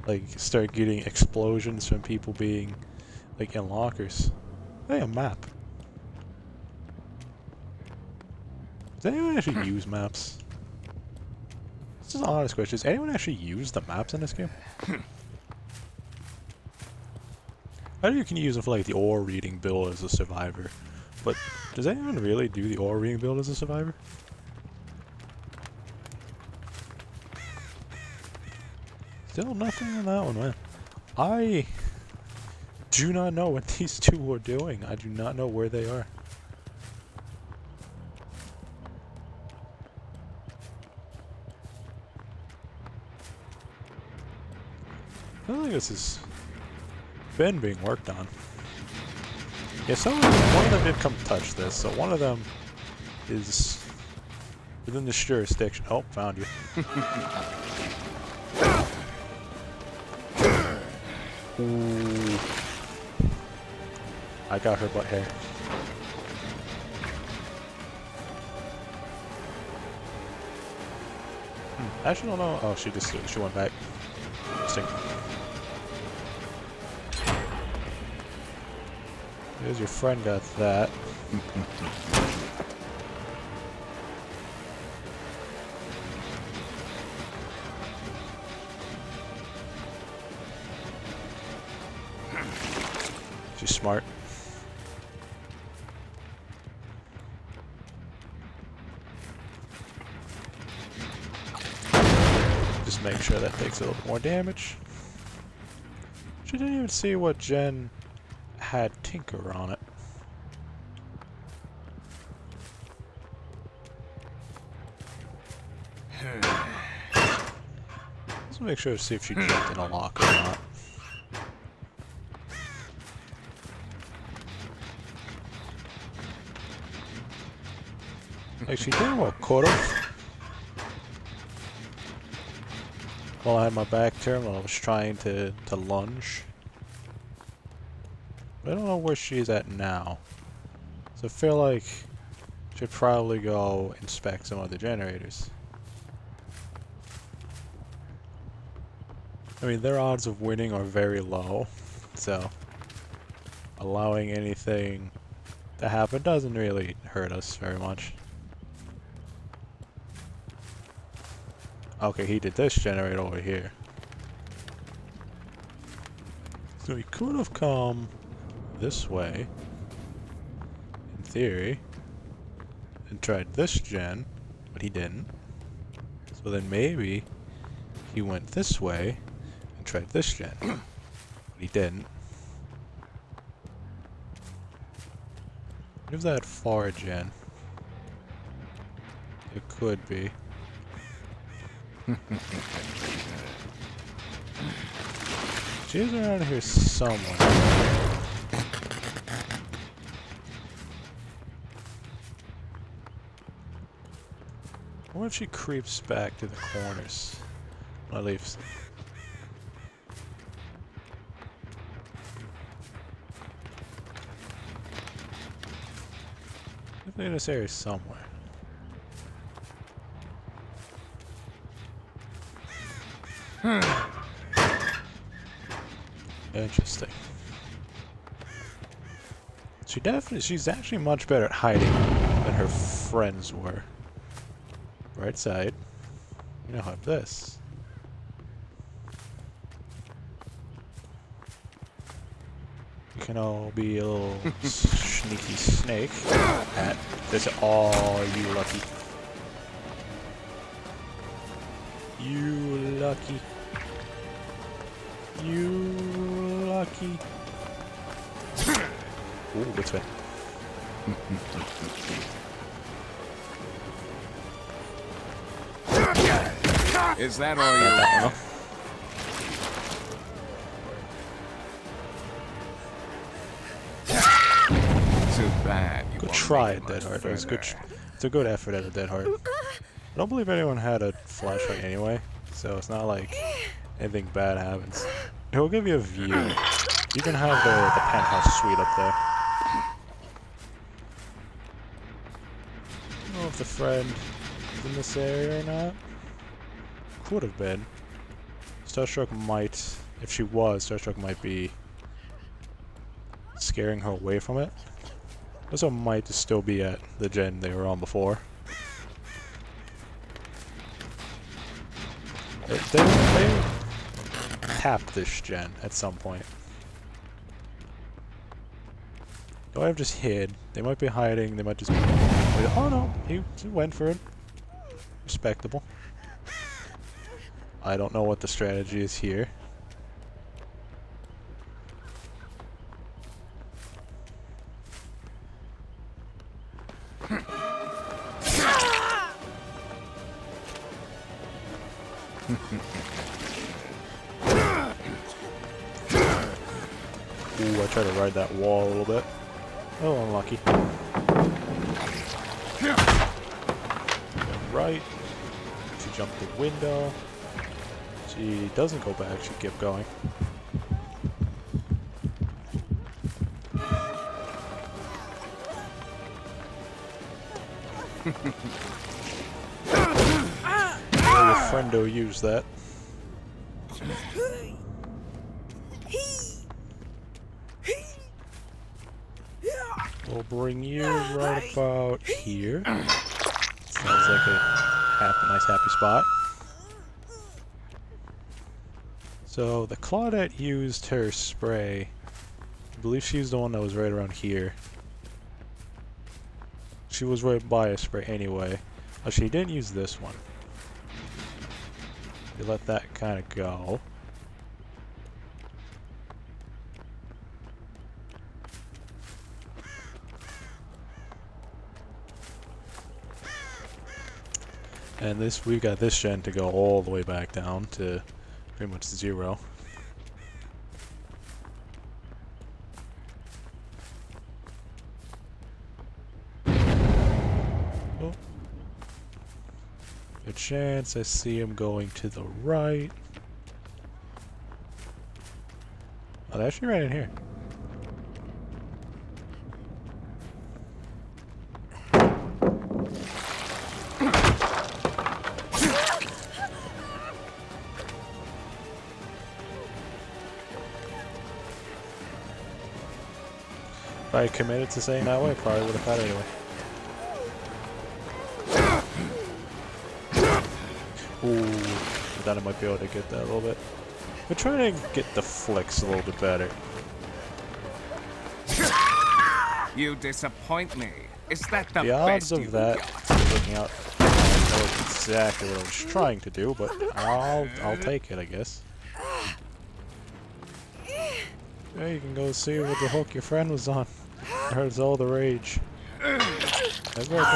[SPEAKER 1] like start getting explosions from people being like in lockers. Hey, a map. Does anyone actually use maps? This is an honest question. Does anyone actually use the maps in this game? I know you can use them for like the ore reading build as a survivor, but does anyone really do the ore reading build as a survivor? Still nothing on that one, man. I do not know what these two are doing. I do not know where they are. I don't think this has been being worked on. Yeah, one of them did come touch this, so one of them is within this jurisdiction. Oh, found you. Ooh. I got her butt hair. I actually don't know. Oh, she went back. Interesting. There's your friend got that. She's smart. Just make sure that takes a little more damage. She didn't even see what gen had Tinker on it. Let's make sure to see if she jumped in a lock or not. Like, she damn well could've. While I had my back turned, while I was trying to lunge. But I don't know where she's at now. So I feel like I should probably go inspect some of the generators. I mean, their odds of winning are very low, so allowing anything to happen doesn't really hurt us very much. Okay, he did this generator over here. So he could have come this way, in theory, and tried this gen, but he didn't. So then maybe he went this way and tried this gen, but he didn't. What if that far gen? It could be. She is around here somewhere. What if she creeps back to the corners? At least. Definitely in this area somewhere. Interesting. She's actually much better at hiding than her friends were. Right side. We now have this. You can all be a little sneaky snake at this. Oh, you lucky. You lucky. You lucky. Ooh, which way?
[SPEAKER 4] Is that all you want? Too bad. You
[SPEAKER 1] Good
[SPEAKER 4] won't
[SPEAKER 1] try
[SPEAKER 4] make
[SPEAKER 1] at
[SPEAKER 4] it
[SPEAKER 1] Dead
[SPEAKER 4] much
[SPEAKER 1] Heart. It was good.
[SPEAKER 4] further.
[SPEAKER 1] It's a good effort at a Dead Heart. I don't believe anyone had a flashlight anyway, so it's not like anything bad happens. It will give you a view. You can have the penthouse suite up there. I don't know if the friend is in this area or not. Could have been. Starstruck might, if she was, Starstruck might be scaring her away from it. Also might still be at the gen they were on before. They tapped this gen at some point. They might have just hid. They might be hiding. They might just be... Oh no, he went for it. Respectable. I don't know what the strategy is here. Ooh, I tried to ride that wall a little bit. Oh, unlucky. Right. She jumped the window. She doesn't go back, she kept going. Oh, your friendo used that. We'll bring you right about here. Sounds like a nice happy spot. So the Claudette used her spray. I believe she was the one that was right around here. She was right by a spray anyway. Oh, she didn't use this one. You let that kind of go. And this, we've got this gen to go all the way back down to Pretty much 0. Oh. Good chance I see him going to the right. Oh, they're actually right in here. If I had committed to saying that way, I probably would have had it anyway. Ooh, then I might be able to get that a little bit. We're trying to get the flicks a little bit better.
[SPEAKER 4] You disappoint me. Is that the
[SPEAKER 1] odds
[SPEAKER 4] best
[SPEAKER 1] of
[SPEAKER 4] you
[SPEAKER 1] that
[SPEAKER 4] got?
[SPEAKER 1] looking out, I don't know exactly what I was trying to do, but I'll take it, I guess. Yeah, you can go see what the hook your friend was on. I heard it's all the rage. That's right there.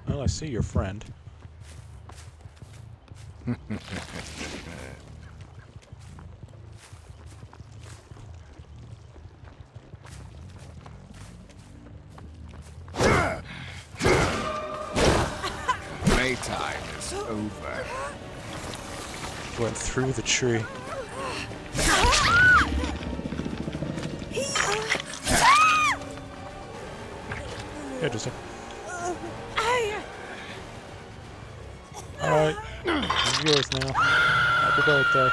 [SPEAKER 1] Well, I see your friend.
[SPEAKER 4] Playtime is over.
[SPEAKER 1] Went through the tree. Interesting. Alright, it's yours now. Happy birthday.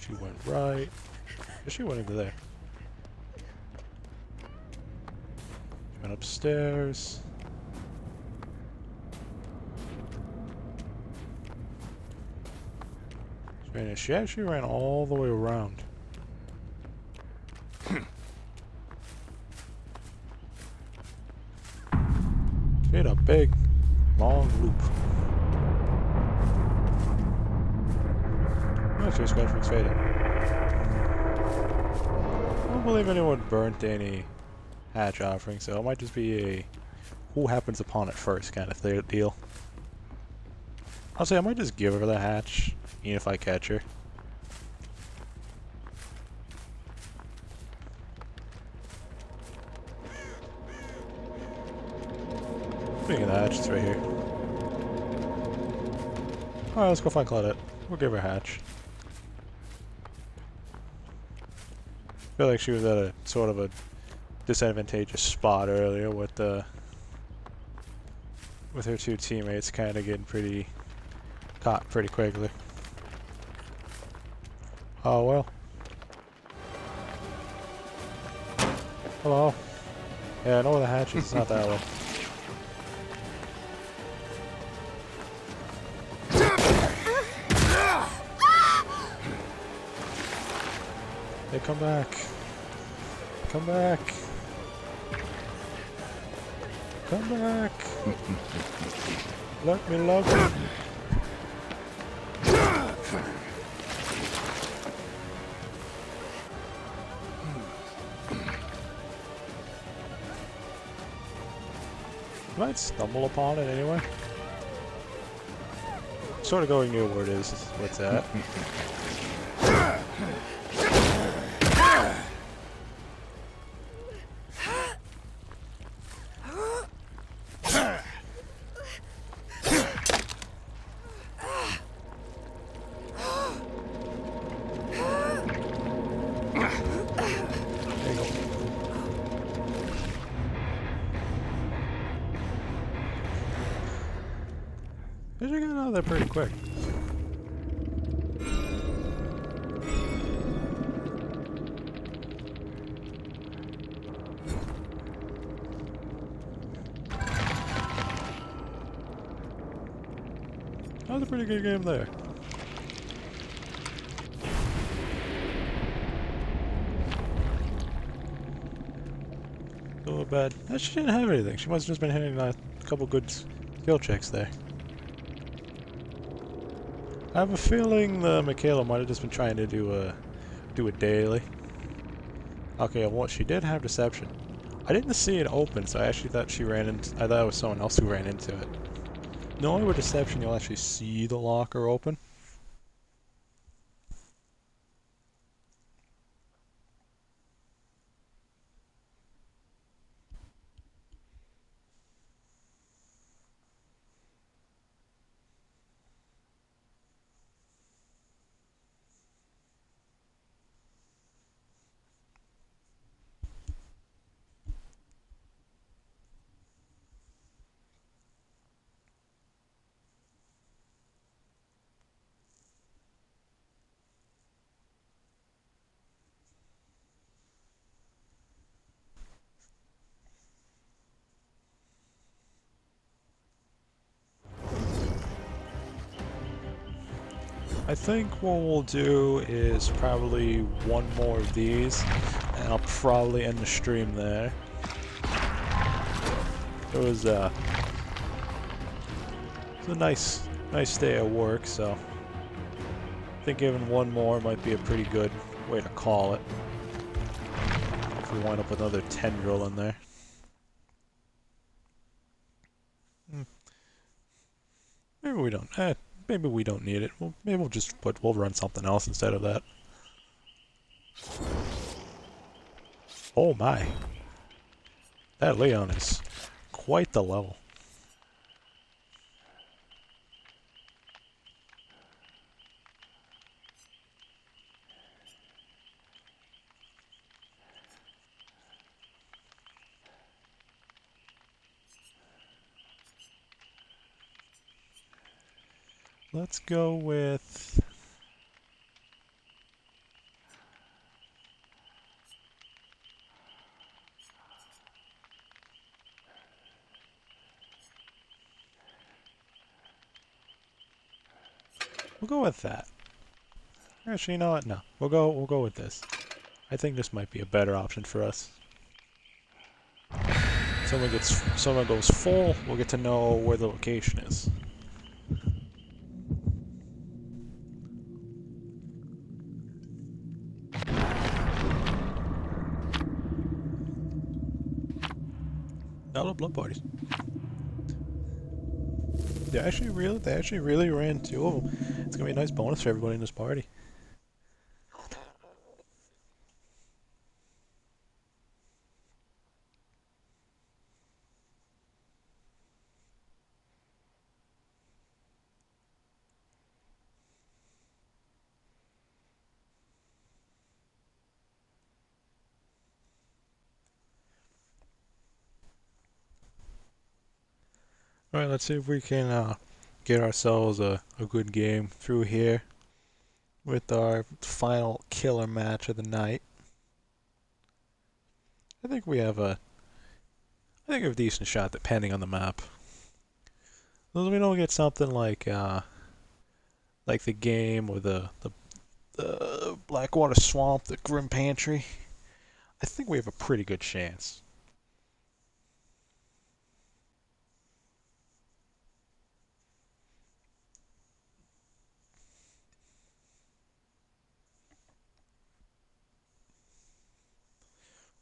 [SPEAKER 1] She went right. She went into there. She went upstairs. She actually ran all the way around. She made a big, long loop. Oh, she's scratch fix faded. I don't believe anyone burnt any hatch offering, so it might just be a who happens upon it first kind of deal. I'll say I might just give her the hatch, even if I catch her. Speaking of the hatch, it's right here. Alright, let's go find Claudette. We'll give her a hatch. I feel like she was at a sort of a disadvantageous spot earlier with her two teammates kind of getting caught pretty quickly. Oh well. Hello. Yeah, I know where the hatch is. It's not that way. Hey, come back. Come back. Come back. Let me love you. I might stumble upon it anyway. Sort of going near where it is what's at. Did you get out of there pretty quick? That was a pretty good game there. So bad. She didn't have anything. She must have just been hitting a couple good skill checks there. I have a feeling the Michaela might have just been trying to do a daily. Okay, well, she did have deception. I didn't see it open, so I actually thought she ran into. I thought it was someone else who ran into it. Normally with Deception, you'll actually see the locker open. I think what we'll do is probably one more of these, and I'll probably end the stream there. It was a nice day at work, so I think even one more might be a pretty good way to call it. If we wind up with another tendril in there. Maybe we don't. Maybe we don't need it. Well, maybe we'll run something else instead of that. Oh my. That Leon is quite the level. Let's go with... We'll go with that. Actually, you know what? No. We'll go with this. I think this might be a better option for us. Someone goes full, we'll get to know where the location is. Not a blood parties. They actually really ran two of them. It's gonna be a nice bonus for everybody in this party. Alright, let's see if we can get ourselves a good game through here with our final killer match of the night. I think we have a decent shot depending on the map. As we don't get something like the game or the Blackwater Swamp, the Grim Pantry, I think we have a pretty good chance.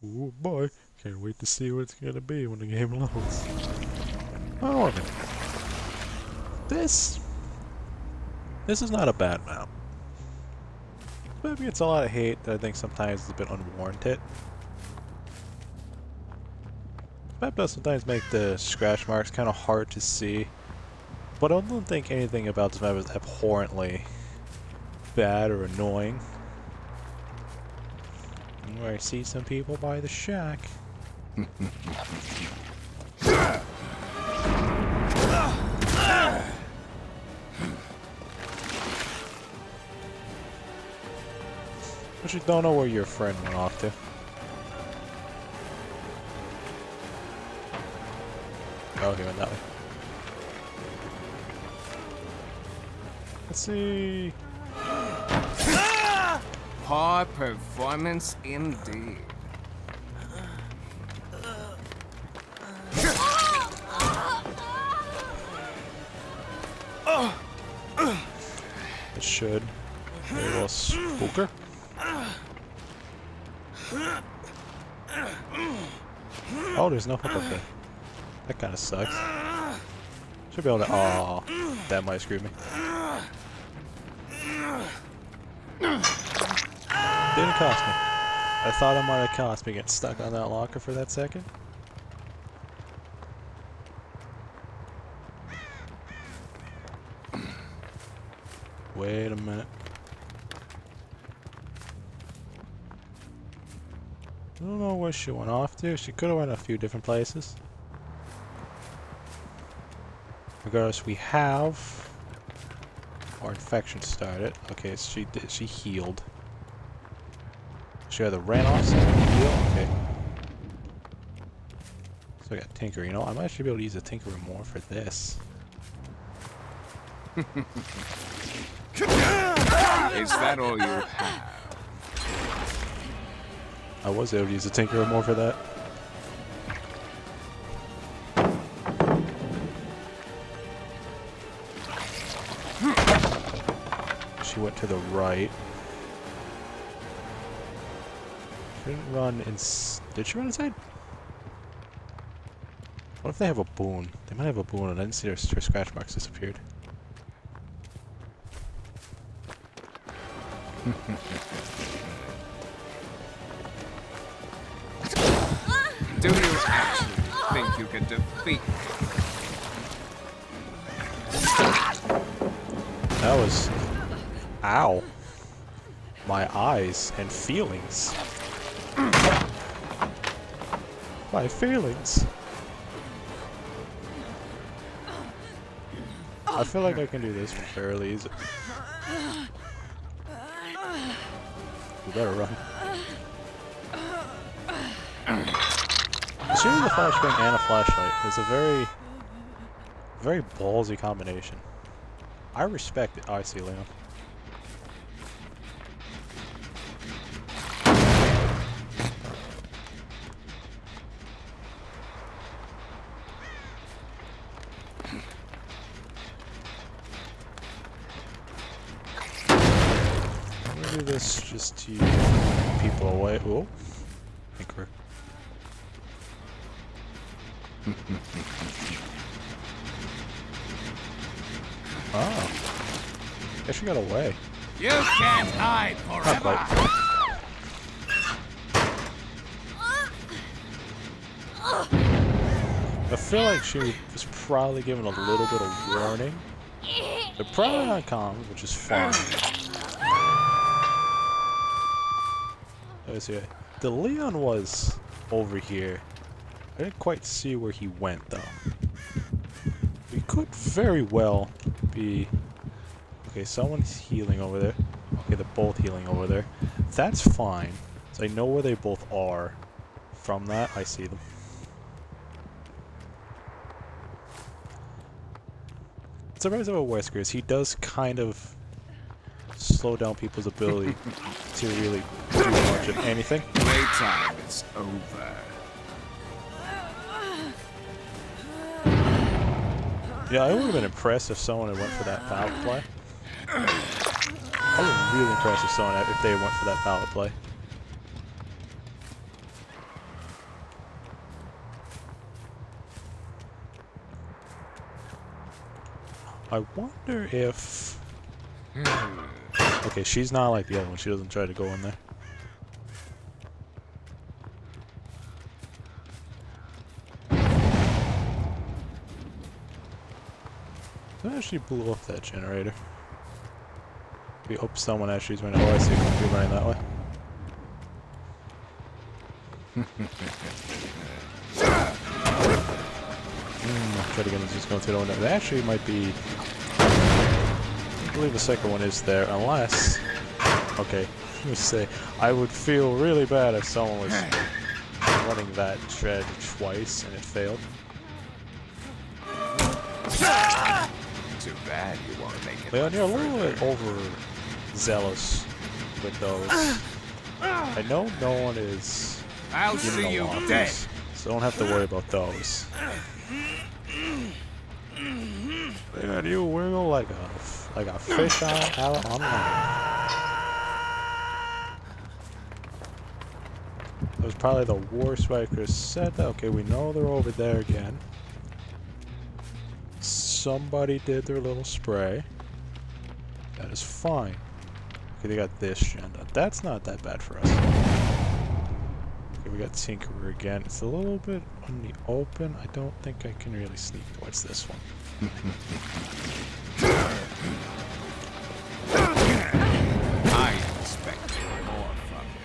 [SPEAKER 1] Oh boy, can't wait to see what it's gonna be when the game loads. Oh, this is not a bad map. Maybe it's a lot of hate that I think sometimes is a bit unwarranted. This map does sometimes make the scratch marks kind of hard to see, but I don't think anything about this map is abhorrently bad or annoying. I see some people by the shack. Actually, don't know where your friend went off to. Oh, he went that way. Let's see.
[SPEAKER 4] Poor performance indeed.
[SPEAKER 1] It should. Maybe a little spooker. Oh, there's no hook up there. That kind of sucks. Should be able to. Oh, that might screw me. Didn't cost me. I thought it might have cost me getting stuck on that locker for that second. Wait a minute. I don't know where she went off to. She could have went a few different places. Regardless, we have our infection started. Okay, she healed. She either ran off something to heal. Okay. So I got Tinker. You know, I might actually be able to use the Tinker more for this.
[SPEAKER 4] Is that all you have?
[SPEAKER 1] I was able to use the Tinker more for that. She went to the right. She didn't run in. Did she run inside? What if they have a boon? They might have a boon, and I didn't see her scratch marks disappeared.
[SPEAKER 4] Do you actually think you can defeat me?
[SPEAKER 1] That was... Ow. My eyes and feelings. My feelings. I feel like I can do this fairly easy. We better run. Shooting a flashbang and a flashlight is a very ballsy combination. I respect it. Oh, I see Leon. I'm gonna do this just to keep people away. Oh, incorrect. Oh. Guess she got away.
[SPEAKER 3] You can't hide
[SPEAKER 1] Not
[SPEAKER 3] forever.
[SPEAKER 1] quite. I feel like she was probably given a little bit of warning. They're probably on comms, which is fine. Let's see. The Leon was over here. I didn't quite see where he went, though. We could very well be... Okay, someone's healing over there. Okay, they're both healing over there. That's fine. So I know where they both are. From that, I see them. Surprised about Wesker is he does kind of slow down people's ability to really do much of anything.
[SPEAKER 4] Playtime is over.
[SPEAKER 1] Yeah, I would have been impressed if someone had went for that power play. I would have been really impressed if they went for that power play. I wonder if... Okay, she's not like the other one. She doesn't try to go in there. I actually blew up that generator. We hope someone actually is running. Oh, I see people running that way. Try to get them just going through the window. They actually might be... I believe the second one is there, unless... Okay, let me say, I would feel really bad if someone was running that shred twice and it failed.
[SPEAKER 4] Too bad you won't make it.
[SPEAKER 1] Leon, you're a little bit overzealous with those. I know no one is
[SPEAKER 3] I'll
[SPEAKER 1] giving
[SPEAKER 3] see
[SPEAKER 1] the
[SPEAKER 3] you
[SPEAKER 1] lockers,
[SPEAKER 3] dead.
[SPEAKER 1] so don't have to worry about those. Leon, you wiggle like a fish out on land. That was probably the worst way I could have said that. Okay, we know they're over there again. somebody did their little spray. That is fine. Okay, they got this gen done. That's not that bad for us. Okay, we got Tinkerer again. It's a little bit on the open. I don't think I can really sneak towards this one.
[SPEAKER 4] I expected more from you.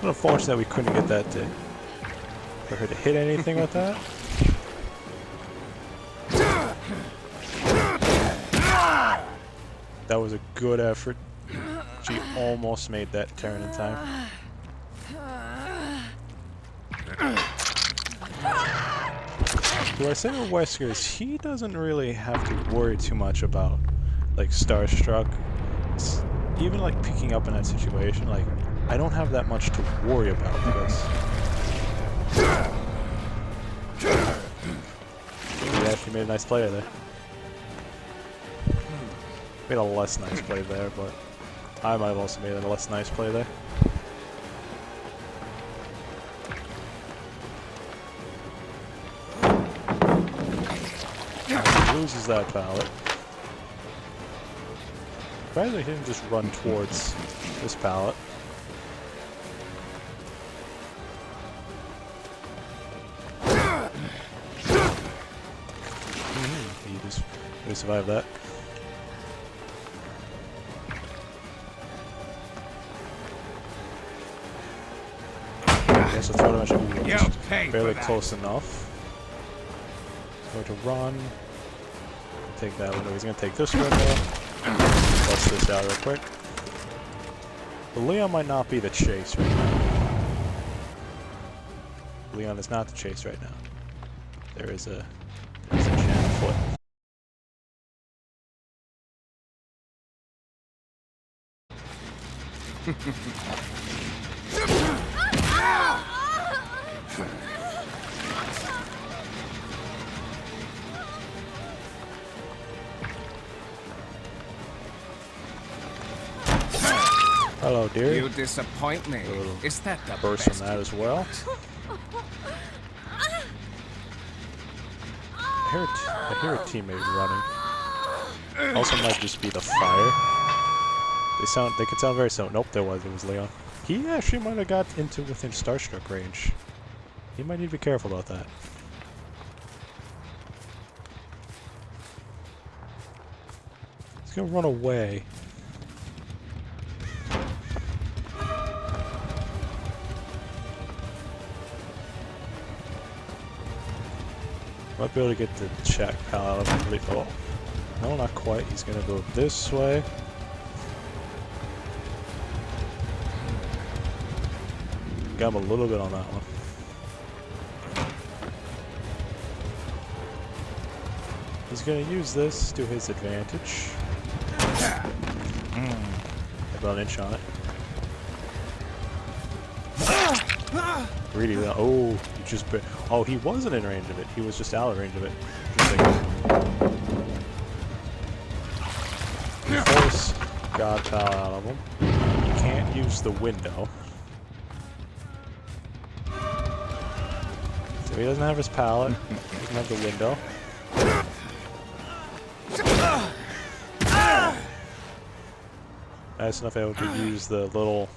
[SPEAKER 1] Unfortunate we couldn't get that for her to hit anything with that. That was a good effort. She almost made that turn in time. Do I say with Wesker's, he doesn't really have to worry too much about like Starstruck. Even like picking up in that situation, like I don't have that much to worry about because he actually made a nice play there. Made a less nice play there, but I might have also made a less nice play there. He loses that pallet. Surprisingly, he didn't just run towards this pallet. He survived that. So throw him just barely close enough. He's going to run. Take that window. He's going to take this window. Bust this out real quick. But Leon might not be the chase right now. Leon is not the chase right now. There's a jam foot. Hello, dear.
[SPEAKER 4] You disappoint me. Is that the
[SPEAKER 1] Burst
[SPEAKER 4] best
[SPEAKER 1] from that as well. I hear a teammate running. Also might just be the fire. They could sound very similar. Nope, it was Leon. He actually might have got into within Starstruck range. He might need to be careful about that. He's gonna run away. Might be able to get the check out of it. Oh, no, not quite. He's gonna go this way. Got him a little bit on that one. He's gonna use this to his advantage. About an inch on it. Greedy. Oh, he just. Oh, he wasn't in range of it. He was just out of range of it. Force God Pal out of him. He can't use the window. So he doesn't have his pallet. He doesn't have the window. Nice enough able to use the little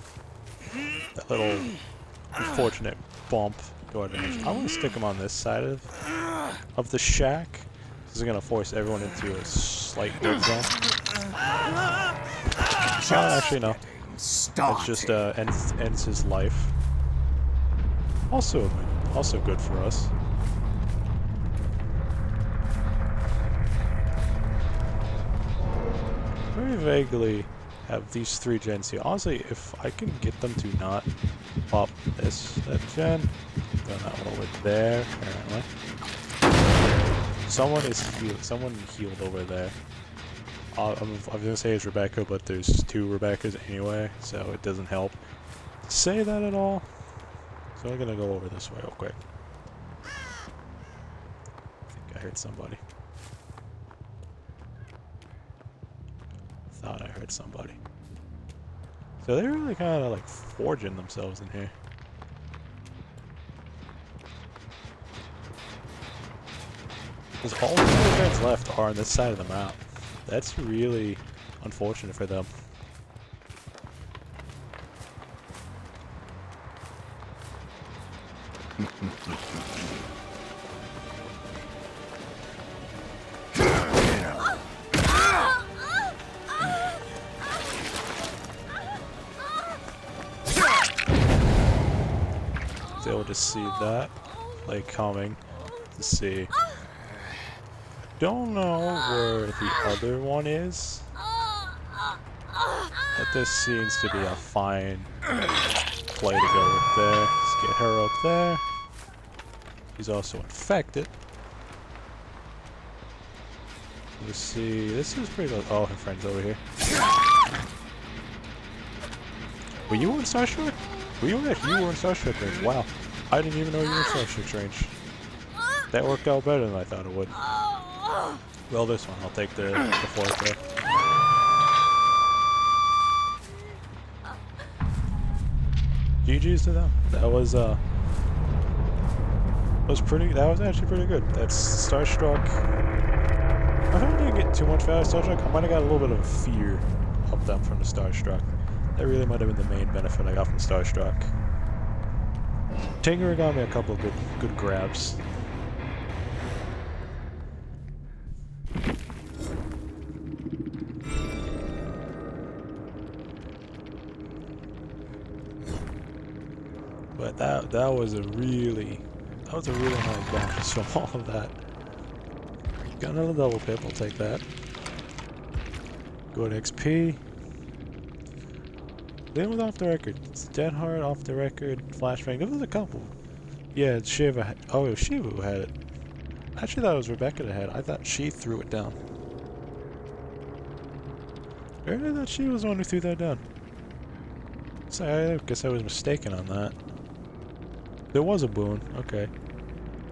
[SPEAKER 1] unfortunate bump to advantage. I want to stick him on this side of the shack. This is gonna force everyone into a slight dead zone. Actually no. It's just ends his life. Also good for us. Very vaguely have these three gens here. Honestly, if I can get them to not pop that gen, then that one over there, apparently. Someone healed over there. I'm gonna say it's Rebecca, but there's two Rebeccas anyway, so it doesn't help to say that at all. So I'm gonna go over this way real quick. I think I heard somebody. Thought I heard somebody. So they're really kind of like forging themselves in here. Because all the events left are on this side of the map. That's really unfortunate for them. Able to see that, like coming to see. Don't know where the other one is. But this seems to be a fine play to go with there. Let's get her up there. He's also infected. Let's see. This is pretty close. Oh, her friend's over here. Were you in Starstruck? Were you in it? You were in Starstruck range. Wow. I didn't even know you were in Starstruck range. That worked out better than I thought it would. Well, this one. I'll take the fourth there. GG's to them. That was actually pretty good. That's Starstruck. I thought I didn't get too much value out of Starstruck. I might have got a little bit of fear of them from the Starstruck. That really might have been the main benefit I got from Starstruck. Tinger got me a couple of good grabs. But that was a really nice bonus from all of that. Got another double pip, I'll take that. Go to XP. Then was off the record. It's Dead Hard, off the record, Flashbang. There was a couple. Yeah, Shiva. Oh, it was Shiva who had it. I actually thought it was Rebecca that had it. I thought she threw it down. I thought she was the one who threw that down. So I guess I was mistaken on that. There was a boon. Okay.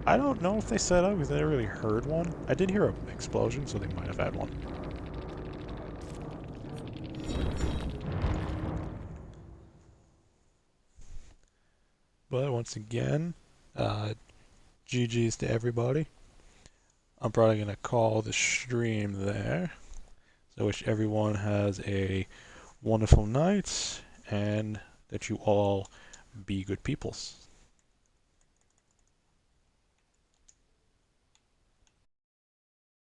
[SPEAKER 1] I don't know if they set up because I never really heard one. I did hear an explosion, so they might have had one. But once again, GG's to everybody. I'm probably going to call the stream there. So I wish everyone has a wonderful night and that you all be good peoples.